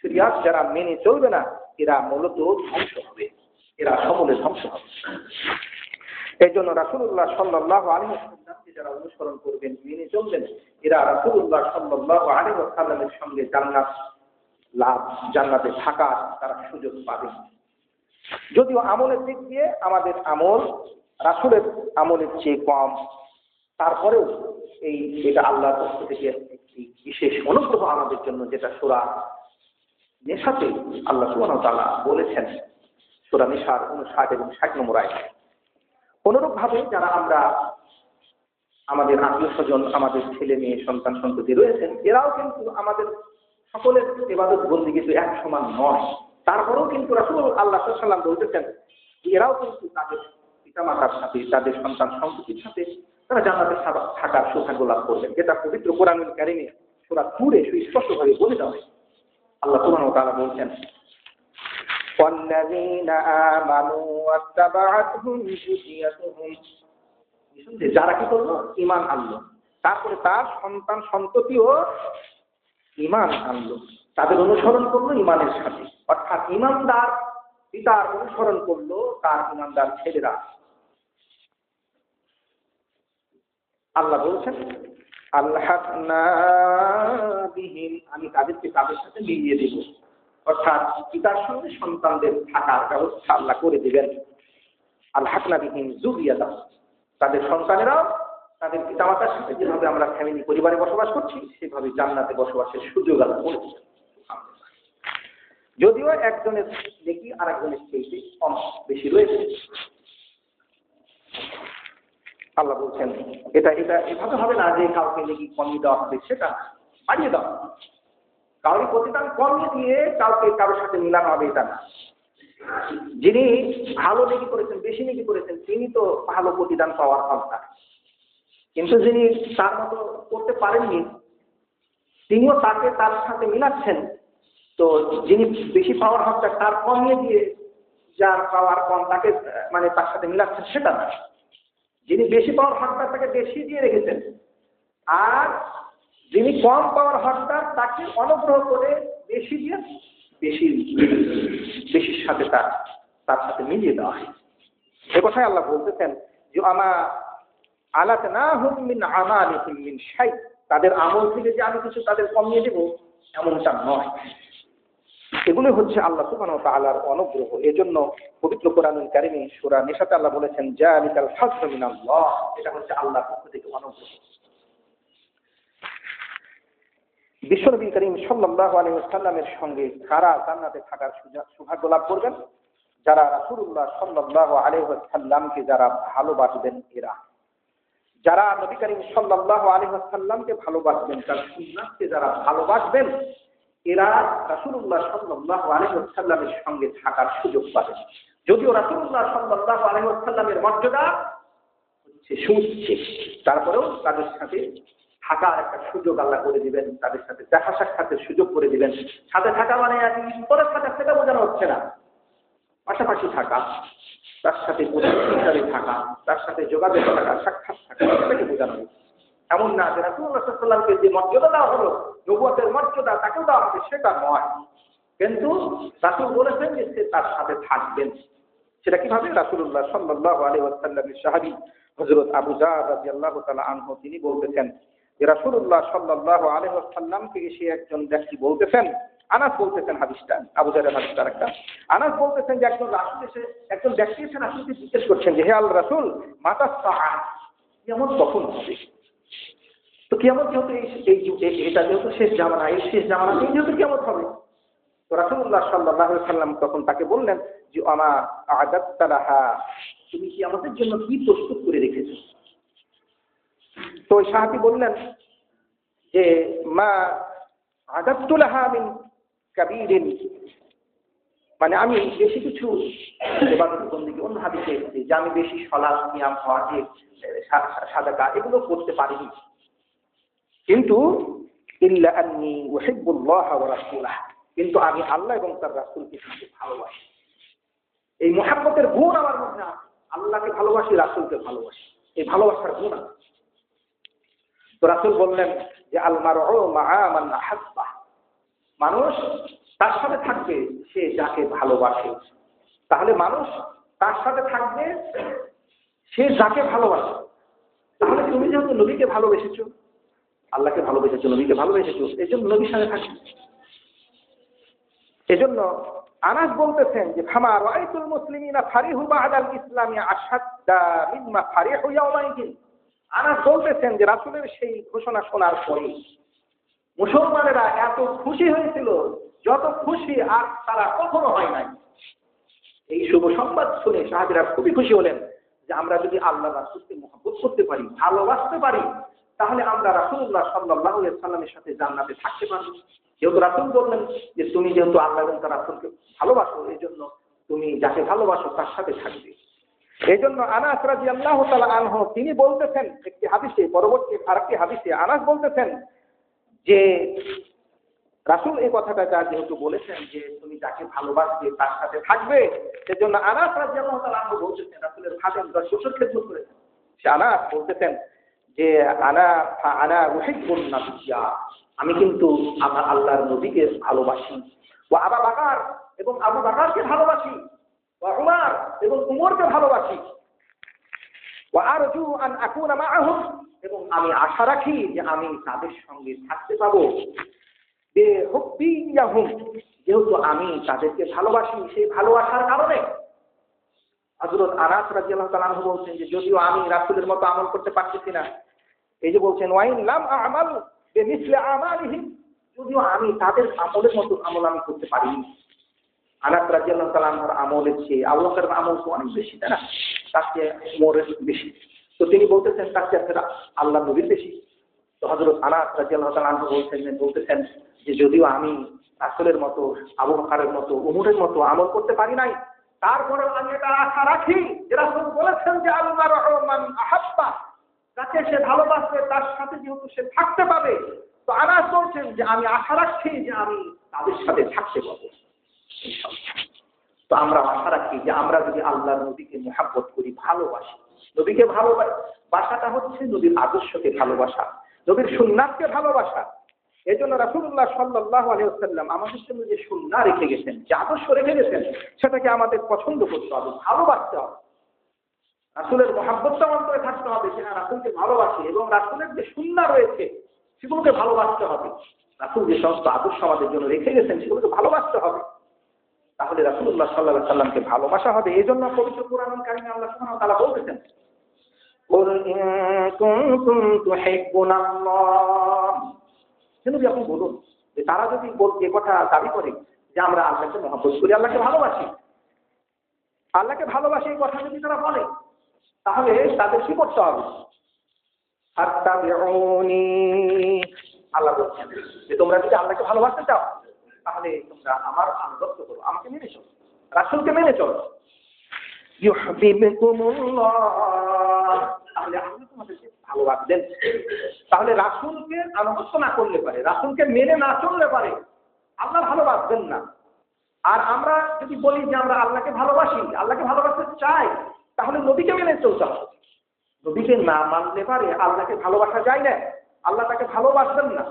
শরিয়াত যারা মেনে চলবে না, এরা মূলত ধ্বংস হবে, এরা সকলে ধ্বংস হবে। এই জন্য রাসূলুল্লাহ সাল্লাল্লাহু আলাইহি ওয়াসাল্লামকে যারা অনুসরণ করবেন, মেনে চলবেন, এরা রাসূলুল্লাহ সাল্লাল্লাহু আলাইহি ওয়াসাল্লামের সঙ্গে জান্নাতে থাকার তারা সুযোগ পাবে। যদিও আমলের দিক দিয়ে আমাদের আমল রাসূলের আমলের চেয়ে কম, তারপরেও এটা আল্লাহর পক্ষ থেকে একটি বিশেষ অনুগ্রহ আমাদের জন্য, যেটা সূরা নিসাতে আল্লাহ সুবহানাহু ওয়া তাআলা বলেছেন, সূরা নিসার 59 এবং 60 নম্বর আয়াত। অনুরূপভাবে যারা আমরা আমাদের আত্মীয় স্বজন, আমাদের ছেলে মেয়ে, সন্তান সন্ততি রয়েছেন, এরাও কিন্তু আমাদের সকলের ইবাদত বন্দেগী তো এক সমান নয়। তারপরেও কিন্তু রাসূল আল্লাহ সাল্লাল্লাহু আলাইহি ওয়াসাল্লাম বলতেছেন এরাও কিন্তু তাদের পিতামাতার সাথে, তাদের সন্তান সন্ততির সাথে তারা জান্নাতে থাকার সৌভাগ্য লাভ করবেন। যেটা পবিত্র কোরআনুল কারীমে সূরা তুরে সুস্পষ্টভাবে বলে দেওয়া হয়। আল্লাহ সুবহানাহু ওয়া তাআলা বলছেন ওয়াল্লাযীনা আমানু ওয়াত্তাবা'আতহুম যুররিয়াতুহুম, যারা কি করলো, ঈমান আনলো, তারপরে তার সন্তান সন্ততিও ঈমান আনলো, তাদের অনুসরণ করলো ঈমানের সাথে। অর্থাৎ ঈমানদার পিতার অনুসরণ করলো তার ঈমানদার ছেলেরা, আল্লাহ বলছেন আলহাকনা বিহিম, আমি তাদেরকে তাদের সাথে মিলিয়ে দেব, অর্থাৎ পিতার সঙ্গে সন্তানদের থাকার ব্যবস্থা আল্লাহ করে দিবেন। আলহাকনা বিহিম যুরিয়াতা, তাদের সন্তানেরাও তাদের পিতামাতার সাথে যেভাবে আমরা ফ্যামিলি পরিবারে বসবাস করছি সেভাবে জান্নাতে বসবাসের সুযোগ আল্লাহ করে দিবেন। যদিও একজনের নেকি আর একজনের চেয়ে কম বেশি রয়েছে। আল্লাহ বলছেন এটা এটা এভাবে হবে না যে কাউকে নেকি কমিয়ে দেওয়া হবে, সেটা বাড়িয়ে দেওয়া, কাউকে প্রতিদান কমিয়ে দিয়ে কাউকে কারোর সাথে মিলানো হবে এটা না। যিনি ভালো নেকি করেছেন, বেশি নেকি করেছেন, তিনি তো ভালো প্রতিদান পাওয়ার হকদার, কিন্তু যিনি তার মতো করতে পারেননি তিনিও তাকে তার সাথে মিলাচ্ছেন। তো যিনি বেশি পাওয়ার হকদার তার কমিয়ে দিয়ে যার পাওয়ার কম তাকে মানে তার সাথে মিলাচ্ছেন সেটা না। যিনি বেশি পাওয়ার হকদার তাকে বেশি দিয়ে রেখেছেন, আর যিনি কম পাওয়ার হকদার তাকে অনুগ্রহ করে বেশি দিয়ে বেশির সাথে তার সাথে মিলিয়ে দেওয়া হয়। এ কথাই আল্লাহ বলতেছেন যে আলাতনাহুম মিন আমালিহিম মিন শাই, তাদের আমল থেকে যে আমি কিছু তাদের কমিয়ে দেব এমনটা নয়। এগুলো হচ্ছে আল্লাহ সুবহানাহু ওয়া তাআলার অনুগ্রহ। এজন্য পবিত্র কোরআনুল কারীমে সূরা নিসাতে আল্লাহ বলেছেন জালিকাল ফাজলু মিনাল্লাহ, এটা হচ্ছে আল্লাহর পক্ষ থেকে অনুগ্রহ। বিশ্বনবী করিম সাল্লাল্লাহু আলাইহি ওয়াসাল্লামের সঙ্গে কারা জান্নাতে থাকার সৌভাগ্য লাভ করবেন? যারা রাসূলুল্লাহ সাল্লাল্লাহু আলাইহি ওয়াসাল্লামকে যারা ভালোবাসবেন এরা, যারা নবী করিম সাল্লাল্লাহু আলাইহি ওয়াসাল্লামকে ভালোবাসবেন, তার সুন্নাতকে যারা ভালোবাসবেন এরা রাসূলুল্লাহ সাল্লাল্লাহু আলাইহি ওয়াসাল্লামের সঙ্গে থাকার সুযোগ পাবেন। যদিও রাসূলুল্লাহ সাল্লাল্লাহু আলাইহি ওয়াসাল্লামের মর্যাদা হচ্ছে সুউচ্চ, তারপরেও তাদের সাথে থাকার একটা সুযোগ আল্লাহ করে দিবেন, তাদের সাথে দেখা সাক্ষাতের সুযোগ করে দিবেন। সাথে থাকা মানে পরে থাকা সেটা বোঝানো হচ্ছে না, পাশাপাশি থাকা, তার সাথে প্রতিনিধি থাকা, তার সাথে যোগাযোগ থাকা, সাক্ষাৎ থাকা, সেটাকে বোঝানো হচ্ছে। এমন না যে রাসূলুল্লাহ সাল্লাল্লাহু আলাইহি ওয়াসাল্লামকে যে মর্যাদা দেওয়া হলো, নবুয়তের মর্যাদা তাকেও দেওয়া হবে, সেটা নয়। কিন্তু রাসূল বলেছেন যে সে তার সাথে থাকবেন। সেটা কিভাবে? রাসূলুল্লাহ সাল্লাল্লাহু আলাইহি ওয়াসাল্লামের সাহাবী হযরত আবু যার রাদিয়াল্লাহু তাআলা আনহু তিনি বলতেছেন যে রাসূলুল্লাহ সাল্লাল্লাহু আলাইহি ওয়াসাল্লামকে এসে একজন ব্যক্তি বলতেছেন, আনাস বলতেছেন হাদিসটা, আবু যারের হাদিসটা একটা, আনাস বলতেছেন যে একজন ব্যক্তি এসে রাসূলকে জিজ্ঞেস করছেন যে হে আল্লাহর রাসূল, মাতা সাআ, কিয়ামত কখন হবে? তো কিয়ামত যেহেতু এটা যেহেতু শেষ জামানা, এই শেষ জামানাতেই যেহেতু কিয়ামত হবে, তো রাসূলুল্লাহ সাল্লাল্লাহু আলাইহি ওয়াসাল্লাম তখন তাকে বললেন যে আমা আ'দাদতা লাহা, তুমি কিয়ামতের জন্য কি প্রস্তুত করে রেখেছো? তো ওই সাহাবী বললেন যে মা আ'দাদতু লাহা মিন কাবীরিন, মানে আমি বেশি কিছু ইবাদত বন্দেগী, অন্য হাদিসে এসেছে যে আমি বেশি সালাত, সিয়াম, হজ, সাদাকা এগুলো করতে পারিনি, কিন্তু ইল্লা আন্নী উহিব্বুল্লাহ ওয়া রাসূলাহ, কিন্তু আমি আল্লাহ এবং তার রাসূলকে খুব ভালোবাসি। এই মুহাব্বতের গুণ আমার মধ্যে আছে, আল্লাহকে ভালোবাসি, রাসূলকে ভালোবাসি, এই ভালোবাসার গুণ আছে। তো রাসূল বললেন যে আল মারউ মা'a মান আহাব্বা, মানুষ তার সাথে থাকবে সে যাকে ভালোবাসে। তাহলে মানুষ তার সাথে থাকবে সে যাকে ভালোবাসে। তাহলে তুমি যেহেতু নবীকে ভালোবেসেছো, আল্লাহকে ভালোবেসেছো, নবীকে ভালোবেসেছো, এই জন্য নবীর সাথে থাকবে। এজন্য আনাস বলতেছেন যে ফামা রাআইতুল মুসলিমিনা ফারিহু বা'দাল ইসলামি আশাদ্দা মিম্মা ফারিহু ইয়াওমাইদিন। আনাস বলতেছেন যে রাসূলের সেই ঘোষণা শোনার পরে মুসলমানেরা এত খুশি হয়েছিল যত খুশি আর তারা কখনো হয় নাই। এই শুভ সংবাদ শুনে সাহাবীরা খুবই খুশি হলেন যে আমরা যদি আল্লাহ রাসূলকে মহব্বত করতে পারি, ভালোবাসতে পারি, তাহলে আমরা রাসূলুল্লাহ সাল্লাল্লাহু আলাইহি ওয়াসাল্লামের সাথে জান্নাতে থাকতে পারব। যেহেতু রাসূল বললেন যে তুমি যেহেতু আল্লাহ এবং তার রাসূলকে ভালোবাসো, এই জন্য তুমি যাকে ভালোবাসো তার সাথে থাকবে। এই জন্য আনাস রাদিয়াল্লাহু তাআলা আনহু তিনি বলতেছেন একটি হাদিসে, পরবর্তী আরেকটি হাদিসে আনাস বলতেছেন যে রাসূল এই কথাটা যেহেতু বলেছেন যে তুমি যাকে ভালোবাসবে তার সাথে থাকবে, সেজন্য আনাস রাদিয়াল্লাহু তাআলা আনহু বলতেছেন রাসূলের খাদেম 10 বছর খেদমত করেছেন। সে আনাস বলতেছেন যে আনা উহিব্বুন নাবিয়্যা, আমি কিন্তু আমার আল্লাহর নবীকে ভালোবাসি, ওয়া আবু বকর এবং আবু বকরকে ভালোবাসি, ওয়া উমর এবং উমরকে ভালোবাসি, ওয়া আরজু আন আকুনা মাআহুম এবং আমি আশা রাখি যে আমি তাদের সঙ্গে থাকতে পাবো যেহেতু আমি তাদেরকে ভালোবাসি, সেই ভালোবাসার কারণে। হযরত আনাস রাদিয়াল্লাহু তাআলা আনহু বলছেন যে যদিও আমি রাসূলের মতো আমল করতে পারতেছি না, এই যে বলছেন ওয়াইন লাম আমাল বিমিসলি আমালিহিম, যদিও আমি তাদের আমলের মতো আমল আমি করতে পারিনি। আনাস রাদিয়াল্লাহু তাআলা আনহুর আমলের চেয়ে আবু বকরের আমল তো অনেক বেশি, তাই না? তার চেয়ে ওমরের বেশি। তো তিনি বলতেছেন তার চেয়ে আল্লাহ নবীর বেশি। তো হযরত আনাস রাদিয়াল্লাহু তাআলা আনহু বলতেছেন যে যদিও আমি রাসূলের মতো, আবু বকরের মতো, ওমরের মতো আমল করতে পারি নাই, তারপরেও আমি এটা আশা রাখি যে রাসূল বলেছেন যে আল্লাহর রহমান আহাব্বা, যাকে সে ভালোবাসবে তার সাথে যেহেতু সে থাকতে পাবে, তো আনাস বলছেন যে আমি আশা রাখছি যে আমি তাদের সাথে থাকতে পাবো। তো আমরা আশা রাখি যে আমরা যদি আল্লাহর নবীকে মুহাব্বত করি, ভালোবাসি, নবীকে ভালোবাসাটা হচ্ছে নবীর আদর্শকে ভালোবাসা, নবীর সুন্নাতকে ভালোবাসা। এই জন্য রাসূলুল্লাহ সাল্লাল্লাহু আলাইহি ওয়াসাল্লাম আমাদের জন্য যে সুন্নাহ রেখে গেছেন, যে আদর্শ রেখে গেছেন, সেটাকে আমাদের পছন্দ করতে হবে, ভালোবাসতে হবে। রাসূলের মুহাব্বতটা অন্তরে থাকতে হবে যে রাসূলকে ভালোবাসি, এবং রাসূলের যে সুন্নাহ রয়েছে সেগুলোকে ভালোবাসতে হবে। রাসূল যে সমস্ত আদর্শ আমাদের জন্য রেখে গেছেন সেগুলোকে ভালোবাসতে হবে। তাহলে রাসূলুল্লাহ সাল্লাল্লাহু আলাইহি ওয়াসাল্লামকে ভালোবাসা হবে। এই জন্য পবিত্র কোরআনুল কারীমে আল্লাহ সুবহানাহু ওয়া তাআলা বলতেছেন, কুল ইন কুনতুম তুহিব্বুনাল্লাহ, নবী আপনি বলুন যে তারা যদি এই কথা দাবি করে যে আমরা আল্লাহকে মহব্বত করি, আল্লাহকে ভালোবাসি, এই কথা যদি তারা বলে, তাহলে তাদের কি করতে হবে? ফাত্তাবিউনি, আল্লাহ বলছেন যে তোমরা যদি আল্লাহকে ভালোবাসতে চাও তাহলে তোমরা আমার আনুগত্য করো, আমাকে মেনে চলো, রাসূলকে মেনে চলো। ইউহিব্বুকুমুল্লাহ, তাহলে আল্লাহ তোমাদেরকে ভালোবাসবেন। তাহলে রাসূলকে আনুগত্য না করলে পারে, রাসূলকে মেনে না চললে পারে, আল্লাহ ভালোবাসবেন না। আর আমরা যদি বলি যে আমরা আল্লাহকে ভালোবাসি, আল্লাহকে ভালোবাসতে চাই, তাহলে নবীকে মেনে চলতে হবে। নবীকে না মানলে পারে আল্লাহকে ভালোবাসা যায় না, আল্লাহ তাকে ভালোবাসবেন না।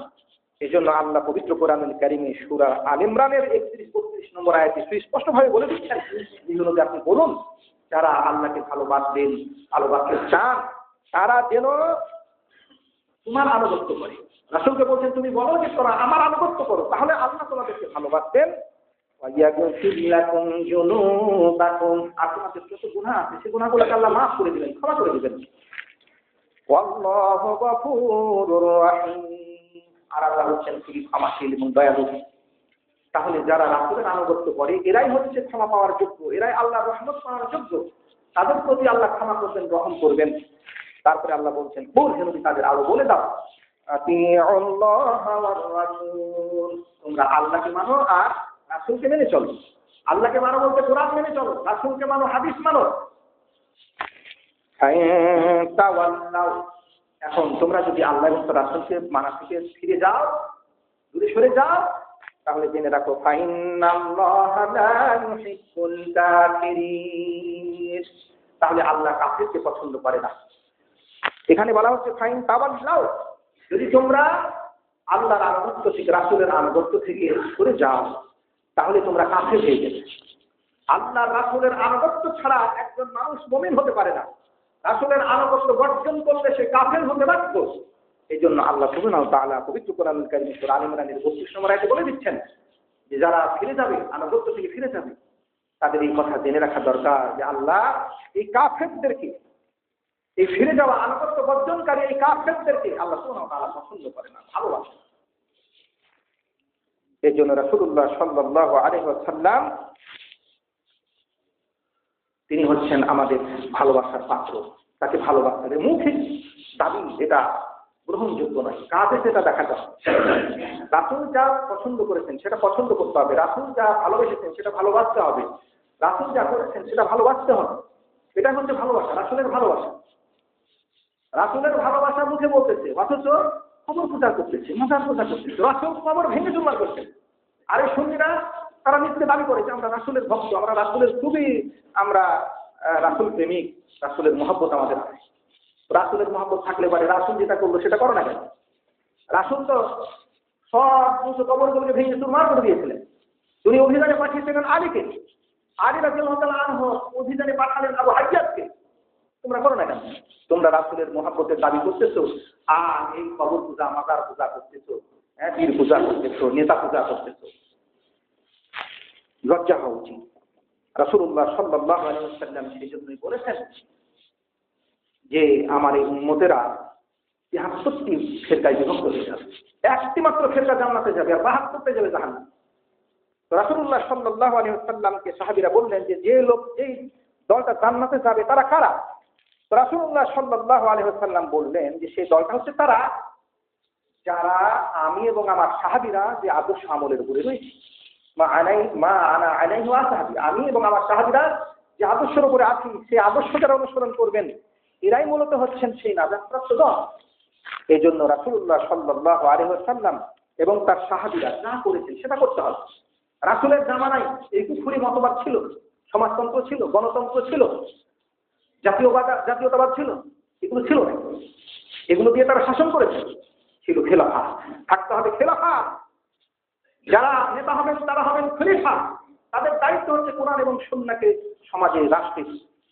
এই জন্য আল্লাহ পবিত্র কোরআনুল কারীমে সূরা আল ইমরানের 31-32 নম্বর আয়াতে সুস্পষ্টভাবে বলে দিচ্ছেন, যে আপনি বলুন যারা আল্লাহকে ভালোবাসবেন, ভালোবাসতে চান, তারা যেন তোমার আনুগত্য করে। রাসূলকে বলছেন তুমি বলো যে তোরা আমার আনুগত্য করো, তাহলে আল্লাহ তোমাদেরকে ভালোবাসবেন। ওয়ায়াগফির লাকুম যুনুবাকুম, আর তোমাদের যত গুনাহ আছে সেই গুনাহগুলোকে আল্লাহ মাফ করে দিবেন, ক্ষমা করে দিবেন। ওয়াল্লাহু গফুরুর রহিম, আর আল্লাহ হচ্ছেন খুবই ক্ষমাশীল এবং দয়ালু। তাহলে যারা রাসূলের আনুগত্য করে এরাই হচ্ছে ক্ষমা পাওয়ার যোগ্য, এরাই আল্লাহর রহমত পাওয়ার যোগ্য, তাদের প্রতি আল্লাহ ক্ষমা করবেন, রহম করবেন। তারপরে আল্লাহ বলছেন নবী তাদের আরো বলে দাও, আতিউল্লাহ ওয়ার রাসূল, তোমরা আল্লাহকে মানো আর রাসূলকে মেনে চলো। আল্লাহকে মানো বলতে কোরআন মেনে চলো, রাসূলকে মানো, হাদিস মানো। এখন তোমরা যদি আল্লাহ এবং রাসূলকে মানা থেকে ফিরে যাও, দূরে সরে যাও, তাহলে জেনে রাখো ফাইন্নাল্লাহা লা ইউহিব্বুল কাফিরিন, তাহলে আল্লাহ কাফিরকে পছন্দ করে না। এখানে বলা হচ্ছে ফাইন তাওয়াল্লাউ, যদি তোমরা আল্লাহর আনুগত্য থেকে, রাসূলের আনুগত্য থেকে সরে যাও, তাহলে তোমরা কাফির হয়ে যাবে। আল্লাহর রাসূলের আনুগত্য ছাড়া একজন মানুষ মুমিন হতে পারে না। রাসূলের আনুগত্য বর্জন করলে সে কাফির হতে বাধ্য। এই জন্য আল্লাহ সুবহানাহু ওয়া তাআলা পবিত্র কোরআনুল কারীমে সূরা আল ইমরানের 32 নম্বর আয়াতে বলে দিচ্ছেন যে যারা ফিরে যাবে, আনুগত্য থেকে ফিরে যাবে, তাদের এই কথা জেনে রাখা দরকার যে আল্লাহ এই কাফেরদেরকে, এই ফিরে যাওয়া আনুগত্য বর্জনকারী এই কাফেরদেরকে আল্লাহ সুবহানাহু ওয়া তাআলা পছন্দ করে না, ভালোবাসেন। এই জন্য রাসূলুল্লাহ সাল্লাল্লাহু আলাইহি ওয়াসাল্লাম তিনি হচ্ছেন আমাদের ভালোবাসার পাত্র, তাকে ভালোবাসতে হবে। মুখে দাবি এটা গ্রহণযোগ্য নয়, কাজে সেটা দেখা যায়। রাসূল যা পছন্দ করেছেন সেটা পছন্দ করতে হবে, রাসূল যা ভালোবেসেছেন সেটা ভালোবাসতে হবে, রাসূল যা করেছেন সেটা ভালোবাসতে হবে। এটা হচ্ছে ভালোবাসা, রাসূলের ভালোবাসা। রাসূলের ভালোবাসা মুখে বলতেছে, অথচ কবর পূজা করতেছে, মাজার পূজা করতেছে, রাসূল কবর ভেঙে চুরমার করছেন। আর এই সুন্নিরা তারা নিত্যে দাবি করেছে আমরা রাসূলের ভক্ত, আমরা রাসূলের খুবই, আমরা রাসূল প্রেমিক, রাসূলের মহব্বত আমাদের আছে। রাসূলের মহব্বত থাকলে পারে রাসূল যেটা করলো সেটা করো না কেন? রাসূল তো সব কবরগুলোকে ভেঙে চুরমার করে দিয়েছিলেন। তিনি অভিযানে পাঠিয়েছিলেন আলীকে, আলী রাদিয়াল্লাহু তাআলা আনহু অভিযানে পাঠালেন আবু হাজ্জাজকে। তোমরা করো না কেন? তোমরা রাসূলের মহব্বতের দাবি করতেছো, আর এই কবর পূজা, মাজার পূজা করতেছো, পীর পূজা করতেছো, নেতা পূজা করতেছো। লজ্জা হওয়া উচিত। রাসূলুল্লাহ সাল্লাল্লাহু আলাইহি ওয়াসাল্লাম সেই জন্যই বলেছেন যে আমার এই উম্মতেরা ৭৩ ফেরকায় বিভক্ত হয়ে যাবে, একটি মাত্র ফেরকা জান্নাতে যাবে আর ৭২তে যাবে জাহান্নামে। রাসূলুল্লাহ সাল্লাল্লাহু আলাইহি ওয়াসাল্লামকে সাহাবীরা বললেন যে লোক এই দলটা জান্নাতে যাবে তারা কারা? রাসূলুল্লাহ সাল্লাল্লাহু আলাইহি ওয়াসাল্লাম বললেন যে সেই দলটা হচ্ছে তারা যারা আমি এবং আমার সাহাবীরা যে আদর্শ আমলের উপরে রয়েছে। আমি এবং আমার সাহাবীরা যে আদর্শের উপরে আছি, সেই আদর্শ যারা অনুসরণ করবেন এরাই মূলত হচ্ছেন সেই নাজাতপ্রাপ্ত দল। এই জন্য রাসূলুল্লাহ সাল্লাল্লাহু আলাইহি ওয়াসাল্লাম এবং তার সাহাবীরা যা করেছেন সেটা করতে হবে। রাসূলের জামানায় এই কুফরি মতবাদ ছিল, সমাজতন্ত্র ছিল, গণতন্ত্র ছিল, জাতীয়তাবাদ ছিল, এগুলো ছিল না। এগুলো দিয়ে তারা শাসন করেছে। ছিল খেলাফা, থাকতে হবে খেলাফা। যারা নেতা হবেন তারা হবেন খলিফা। তাদের দায়িত্ব হচ্ছে কোরআন এবং সুন্নাহকে সমাজে, রাষ্ট্রে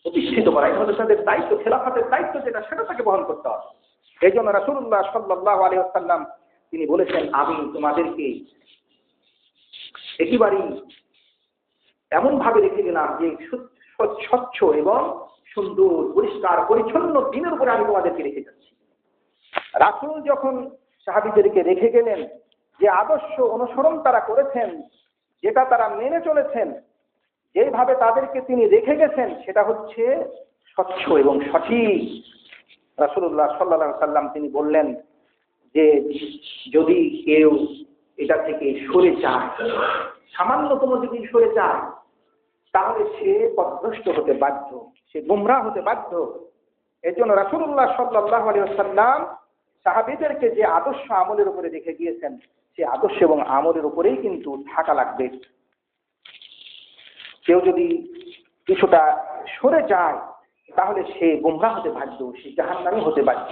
প্রতিষ্ঠিত করা। এটা হচ্ছে তাদের দায়িত্ব। খেলাফাতের দায়িত্ব যেটা, সেটা তাকে বহন করতে হবে। এই জন্য রাসূলুল্লাহ সাল্লাল্লাহু আলাইহি ওয়াসাল্লাম তিনি বলেছেন, আমি তোমাদেরকে একেবারেই এমন ভাবে রেখে গেলাম যে স্বচ্ছ এবং সুন্দর, পরিষ্কার, পরিচ্ছন্ন দিনের উপরে আমি তোমাদেরকে রেখে যাচ্ছি। রাসূল যখন সাহাবীদেরকে রেখে গেলেন, যে আদর্শ অনুসরণ তারা করেছেন, যেটা তারা মেনে চলেছেন, যেভাবে তাদেরকে তিনি রেখে গেছেন, সেটা হচ্ছে স্বচ্ছ এবং সঠিক। রাসূলুল্লাহ সাল্লাল্লাহু আলাইহি ওয়াসাল্লাম তিনি বললেন যে যদি কেউ এটা থেকে সরে যায়, সামান্যতম যদি সরে যায়, তাহলে সে পথভ্রষ্ট হতে বাধ্য, সে গুমরাহ হতে বাধ্য। এই জন্য রাসূলুল্লাহ সাল্লাল্লাহু আলাইহি ওয়াসাল্লাম সাহাবীদেরকে যে আদর্শ আমলের উপরে রেখে গিয়েছেন, সেই আদর্শ এবং আমলের উপরেই কিন্তু থাকা লাগবে। কেউ যদি কিছুটা সরে যায়, তাহলে সে গুমরাহ হতে বাধ্য, সে জাহান্নামী হতে বাধ্য।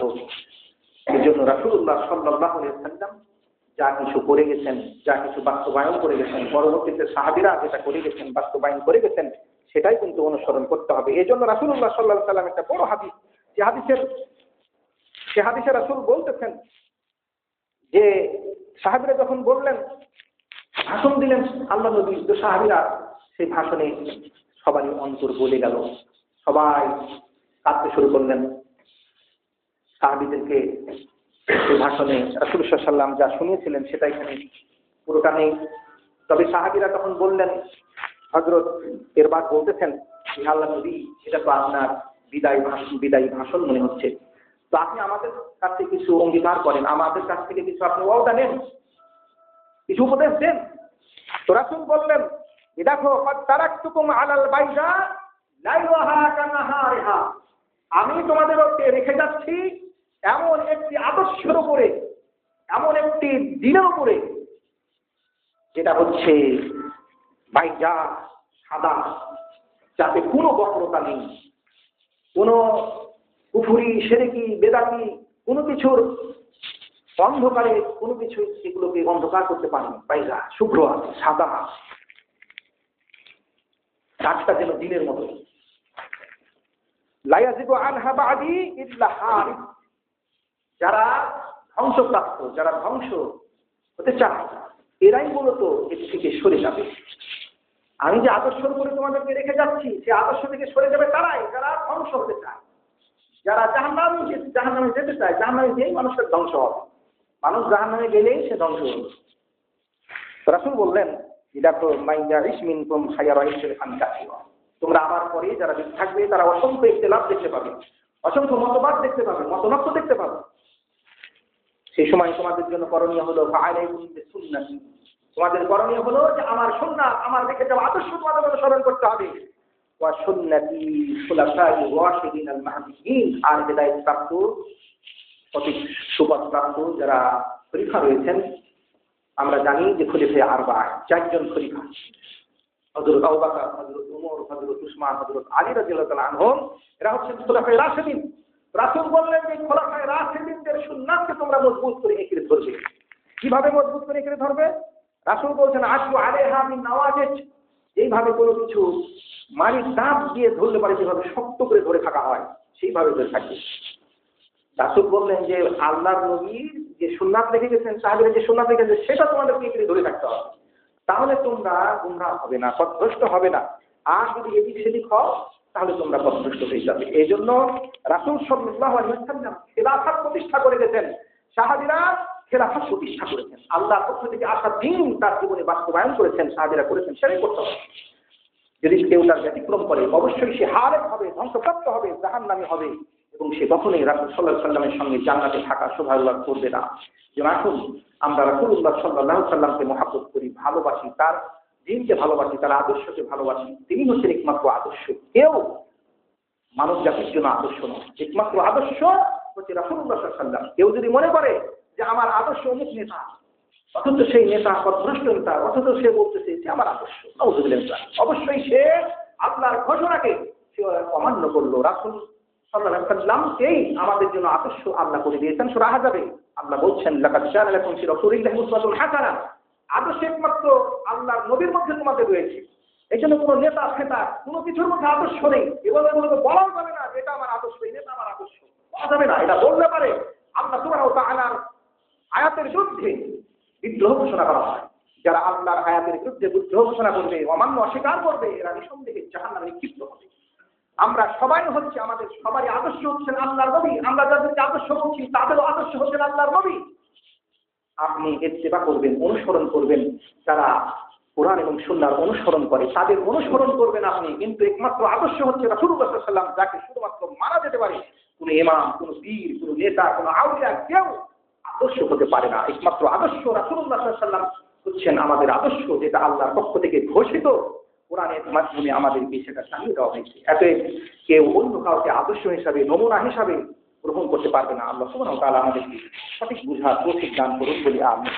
এই জন্য রাসূলুল্লাহ সাল্লাল্লাহু আলাইহি ওয়াসাল্লাম যা কিছু করে গেছেন, যা কিছু বাস্তবায়ন করে গেছেন, পরবর্তীতে সাহাবীরা যেটা করে গেছেন, বাস্তবায়ন করে গেছেন, সেটাই কিন্তু অনুসরণ করতে হবে। এই জন্য রাসূলুল্লাহ সাল্লাল্লাহু আলাইহি ওয়াসাল্লাম একটা বড় হাদিস, সে হাদিসে রাসূল বলতেছেন যে সাহাবীরা যখন বললেন, ভাষণ দিলেন আল্লাহ নবী, তো সাহাবীরা সেই ভাষণে সবারই অন্তর গলে গেল, সবাই কাঁদতে শুরু করলেন। সাহাবীদেরকে সেই ভাষণে রাসূল সাল্লাল্লাহু আলাইহি ওয়াসাল্লাম যা শুনিয়েছিলেন সেটা এখানে পুরোটা নেই। তবে সাহাবীরা তখন বললেন, হযরত এরবাদ বলতেছেন, আল্লাহ নবী, এটা তো আপনার বিদায়ী ভাষণ মনে হচ্ছে, তো আপনি আমাদের কাছ থেকে কিছু অঙ্গীকার করেন, আমাদের কাছ থেকে কিছু আপনি ওয়াদা নেন, কিছু উপদেশ দেন। তো রাসূল বললেন, দেখো, ক্বাদ তারাকতুকুম আলাল বাইদা লাইলুহা কানাহারিহা, আমি তোমাদেরকে রেখে যাচ্ছি এমন একটি আদর্শের উপরে, এমন একটি দিনের উপরে, যেটা হচ্ছে বাইজা, সাদা, যাতে কোনো বক্রতা নেই, কোনো কুফরি, শিরকি, বেদাতি কোনো কিছুর অন্ধকারে কোনো কিছু এগুলোকে অন্ধকার করতে পারেনি। বাইজা, শুভ্র আছে, সাদা, কাজটা যেন দিনের মতো। লা ইয়াজিগু আনহা বাদি ইল্লা হালিক, যারা ধ্বংসপ্রাপ্ত, যারা ধ্বংস হতে চায়, এরাই মূলত এর থেকে সরে যাবে। আমি যে আদর্শের উপরে তোমাদেরকে রেখে যাচ্ছি, সেই আদর্শ থেকে সরে যাবে তারাই, যারা ধ্বংস হতে চায়, যারা জাহান্নামে যেতে চায়। জাহান্নামে গিয়েই মানুষের ধ্বংস হবে, মানুষ জাহান্নামে গেলেই সে ধ্বংস হবে। রাসূল বললেন, দেখো, মাইয়া ইসমিনকুম খায়রা ইখতিলাফান কাসীরা, তোমরা আমার পরে যারা থাকবে তারা অসংখ্য ইখতিলাফ দেখতে পাবে, অসংখ্য মতবাদ দেখতে পাবে, মতনক্য দেখতে পাবে। সেই সময় তোমাদের জন্য করণীয় হলো ফাআলাইকুম বিসুন্নতি, তোমাদের করণীয় হলো যে আমার সুন্নাত, আমার রেখে যাওয়া আদর্শ তোমাদের অনুসরণ করতে হবে। ওয়া সুন্নতি খুলাফায়ে রাশিদিন আল মাহদিয়িন, আর হেদায়েত প্রাপ্ত, সঠিক সুপথ প্রাপ্ত যারা খলিফা রয়েছেন, আমরা জানি যে খলিফায়ে আরবা, চারজন খলিফা, হযরত আবু বকর, হযরত ওমর, হযরত উসমান, হযরত আলী রাদিয়াল্লাহু তাআলা আনহুম, এরা হচ্ছেন খুলাফায়ে রাশিদিন। রাসূল বললেন যে খুলাফায়ে রাশিদিনদের সুন্নাতকে তোমরা মজবুত করে এঁকড়ে ধরবে। কিভাবে মজবুত করে এঁকড়ে ধরবে? রাসূল বলছেন, আশু আলাইহা মিন নওয়াজিজ, এইভাবে কোনো কিছু মাটির দাঁত দিয়ে ধরলে পারে যেভাবে শক্ত করে ধরে থাকা হয়, সেইভাবে ধরে থাকবে। রাসূল বললেন যে আল্লাহর নবীর যে সুন্নাত রেখে গেছেন, সাহাবীরা যে সুন্নাত রেখে গেছেন, সেটা তোমাদেরকে এগিয়ে ধরে থাকতে হবে, তাহলে তোমরা গুমরাহ হবে না, পথভ্রষ্ট হবে না। আর যদি এদিক সেদিক হও তাহলে তোমরা পথভ্রষ্ট হয়ে যাবে। এই জন্য রাসূল সাল্লাল্লাহু আলাইহি ওয়াসাল্লাম খেলাফত প্রতিষ্ঠা করে গেছেন, সাহাবীরা খেলাফত প্রতিষ্ঠা করেছেন, আল্লাহর পক্ষ থেকে আসা দিন তার জীবনে বাস্তবায়ন করেছেন, সাহাবীরা করেছেন, সেটাই করতে হবে। যদি কেউ তার ব্যতিক্রম করে অবশ্যই সে হালেক হবে, ধ্বংসপ্রাপ্ত হবে, জাহান্নামী হবে, এবং সে কখনোই রাসূল সাল্লাল্লাহু আলাইহি ওয়াসাল্লামের সঙ্গে জান্নাতে থাকা সৌভাগ্য লাভ করবে না। যে আসুন আমরা রাসূলুল্লাহ সাল্লাল্লাহু আলাইহি ওয়াসাল্লামকে মহব্বত করি, ভালোবাসি, তার দ্বীনকে ভালোবাসি, তার আদর্শকে ভালোবাসি। তিনি হচ্ছেন একমাত্র আদর্শ, কেউ মানব জাতির জন্য আদর্শ নয়। একমাত্র আদর্শ হচ্ছে রাসূলুল্লাহ সাল্লাল্লাহু আলাইহি ওয়াসাল্লাম। কেউ যদি মনে করে যে আমার আদর্শ অমুক নেতা, অথচ সেই নেতা পথভ্রষ্ট নেতা, অথচ সে বলতেছে যে আমার আদর্শ, অবশ্যই সে আল্লাহর ঘোষণাকে সে অমান্য করলো। রাসূল সাল্লাল্লাহু আলাইহি ওয়াসাল্লামকেই আমাদের জন্য আদর্শ আল্লাহ করে দিয়েছেন। সূরা আহজাবে আল্লাহ বলছেন লাকাদ কানা লাকুম ফি রাসূলিল্লাহি উসওয়াতুন হাসানাহ, আদর্শ একমাত্র আল্লাহর নবীর মধ্যে তোমাদের রয়েছে। এই জন্য কোনো নেতা ফেতা কোনো কিছুর মধ্যে আদর্শ নেই, এভাবে বলাও যাবে না এটা আমার আদর্শ, এই নেতা আমার আদর্শ, বলা যাবে না। এটা বলতে পারে আল্লাহ সুবহানাহু ওয়া তাআলার আয়াতের বিরুদ্ধে বিদ্রোহ ঘোষণা করা হয়। যারা আল্লাহর আয়াতের বিরুদ্ধে বিদ্রোহ ঘোষণা করবে, অমান্য অস্বীকার করবে, এরা নিঃসন্দেহে জাহান্নামে নিক্ষিপ্ত হবে। আমরা সবাই হচ্ছে, আমাদের সবারই আদর্শ হচ্ছেন আল্লাহর নবী। আমরা যাদেরকে আদর্শ বলছি তাদেরও আদর্শ হচ্ছেন আল্লাহর নবী। আপনি ইত্তেবা করবেন, অনুসরণ করবেন, যারা কোরআন এবং সুন্নাহর অনুসরণ করে তাদের অনুসরণ করবেন আপনি। কিন্তু একমাত্র আদর্শ হচ্ছে রাসূলুল্লাহ সাল্লাল্লাহু আলাইহি ওয়াসাল্লাম, যাকে শুধুমাত্র মানা যেতে পারে। কোনো ইমাম, কোনো পীর, কোনো নেতা, কোনো আউলিয়া কেউ আদর্শ হতে পারে না। একমাত্র আদর্শ রাসূলুল্লাহ সাল্লাল্লাহু আলাইহি ওয়াসাল্লাম হচ্ছেন আমাদের আদর্শ, যেটা আল্লাহর পক্ষ থেকে ঘোষিত, কোরআনের মাধ্যমে আমাদেরকে সেটা জানিয়ে দেওয়া হয়েছে। এতে কেউ অন্য কাউকে আদর্শ হিসাবে, নমুনা হিসাবে গ্রহণ করতে পারবে না। আল্লাহ সুবহানাহু ওয়া তাআলা আমাদেরকে সঠিক বুঝার তৌফিক দান করুন বলে আমিন।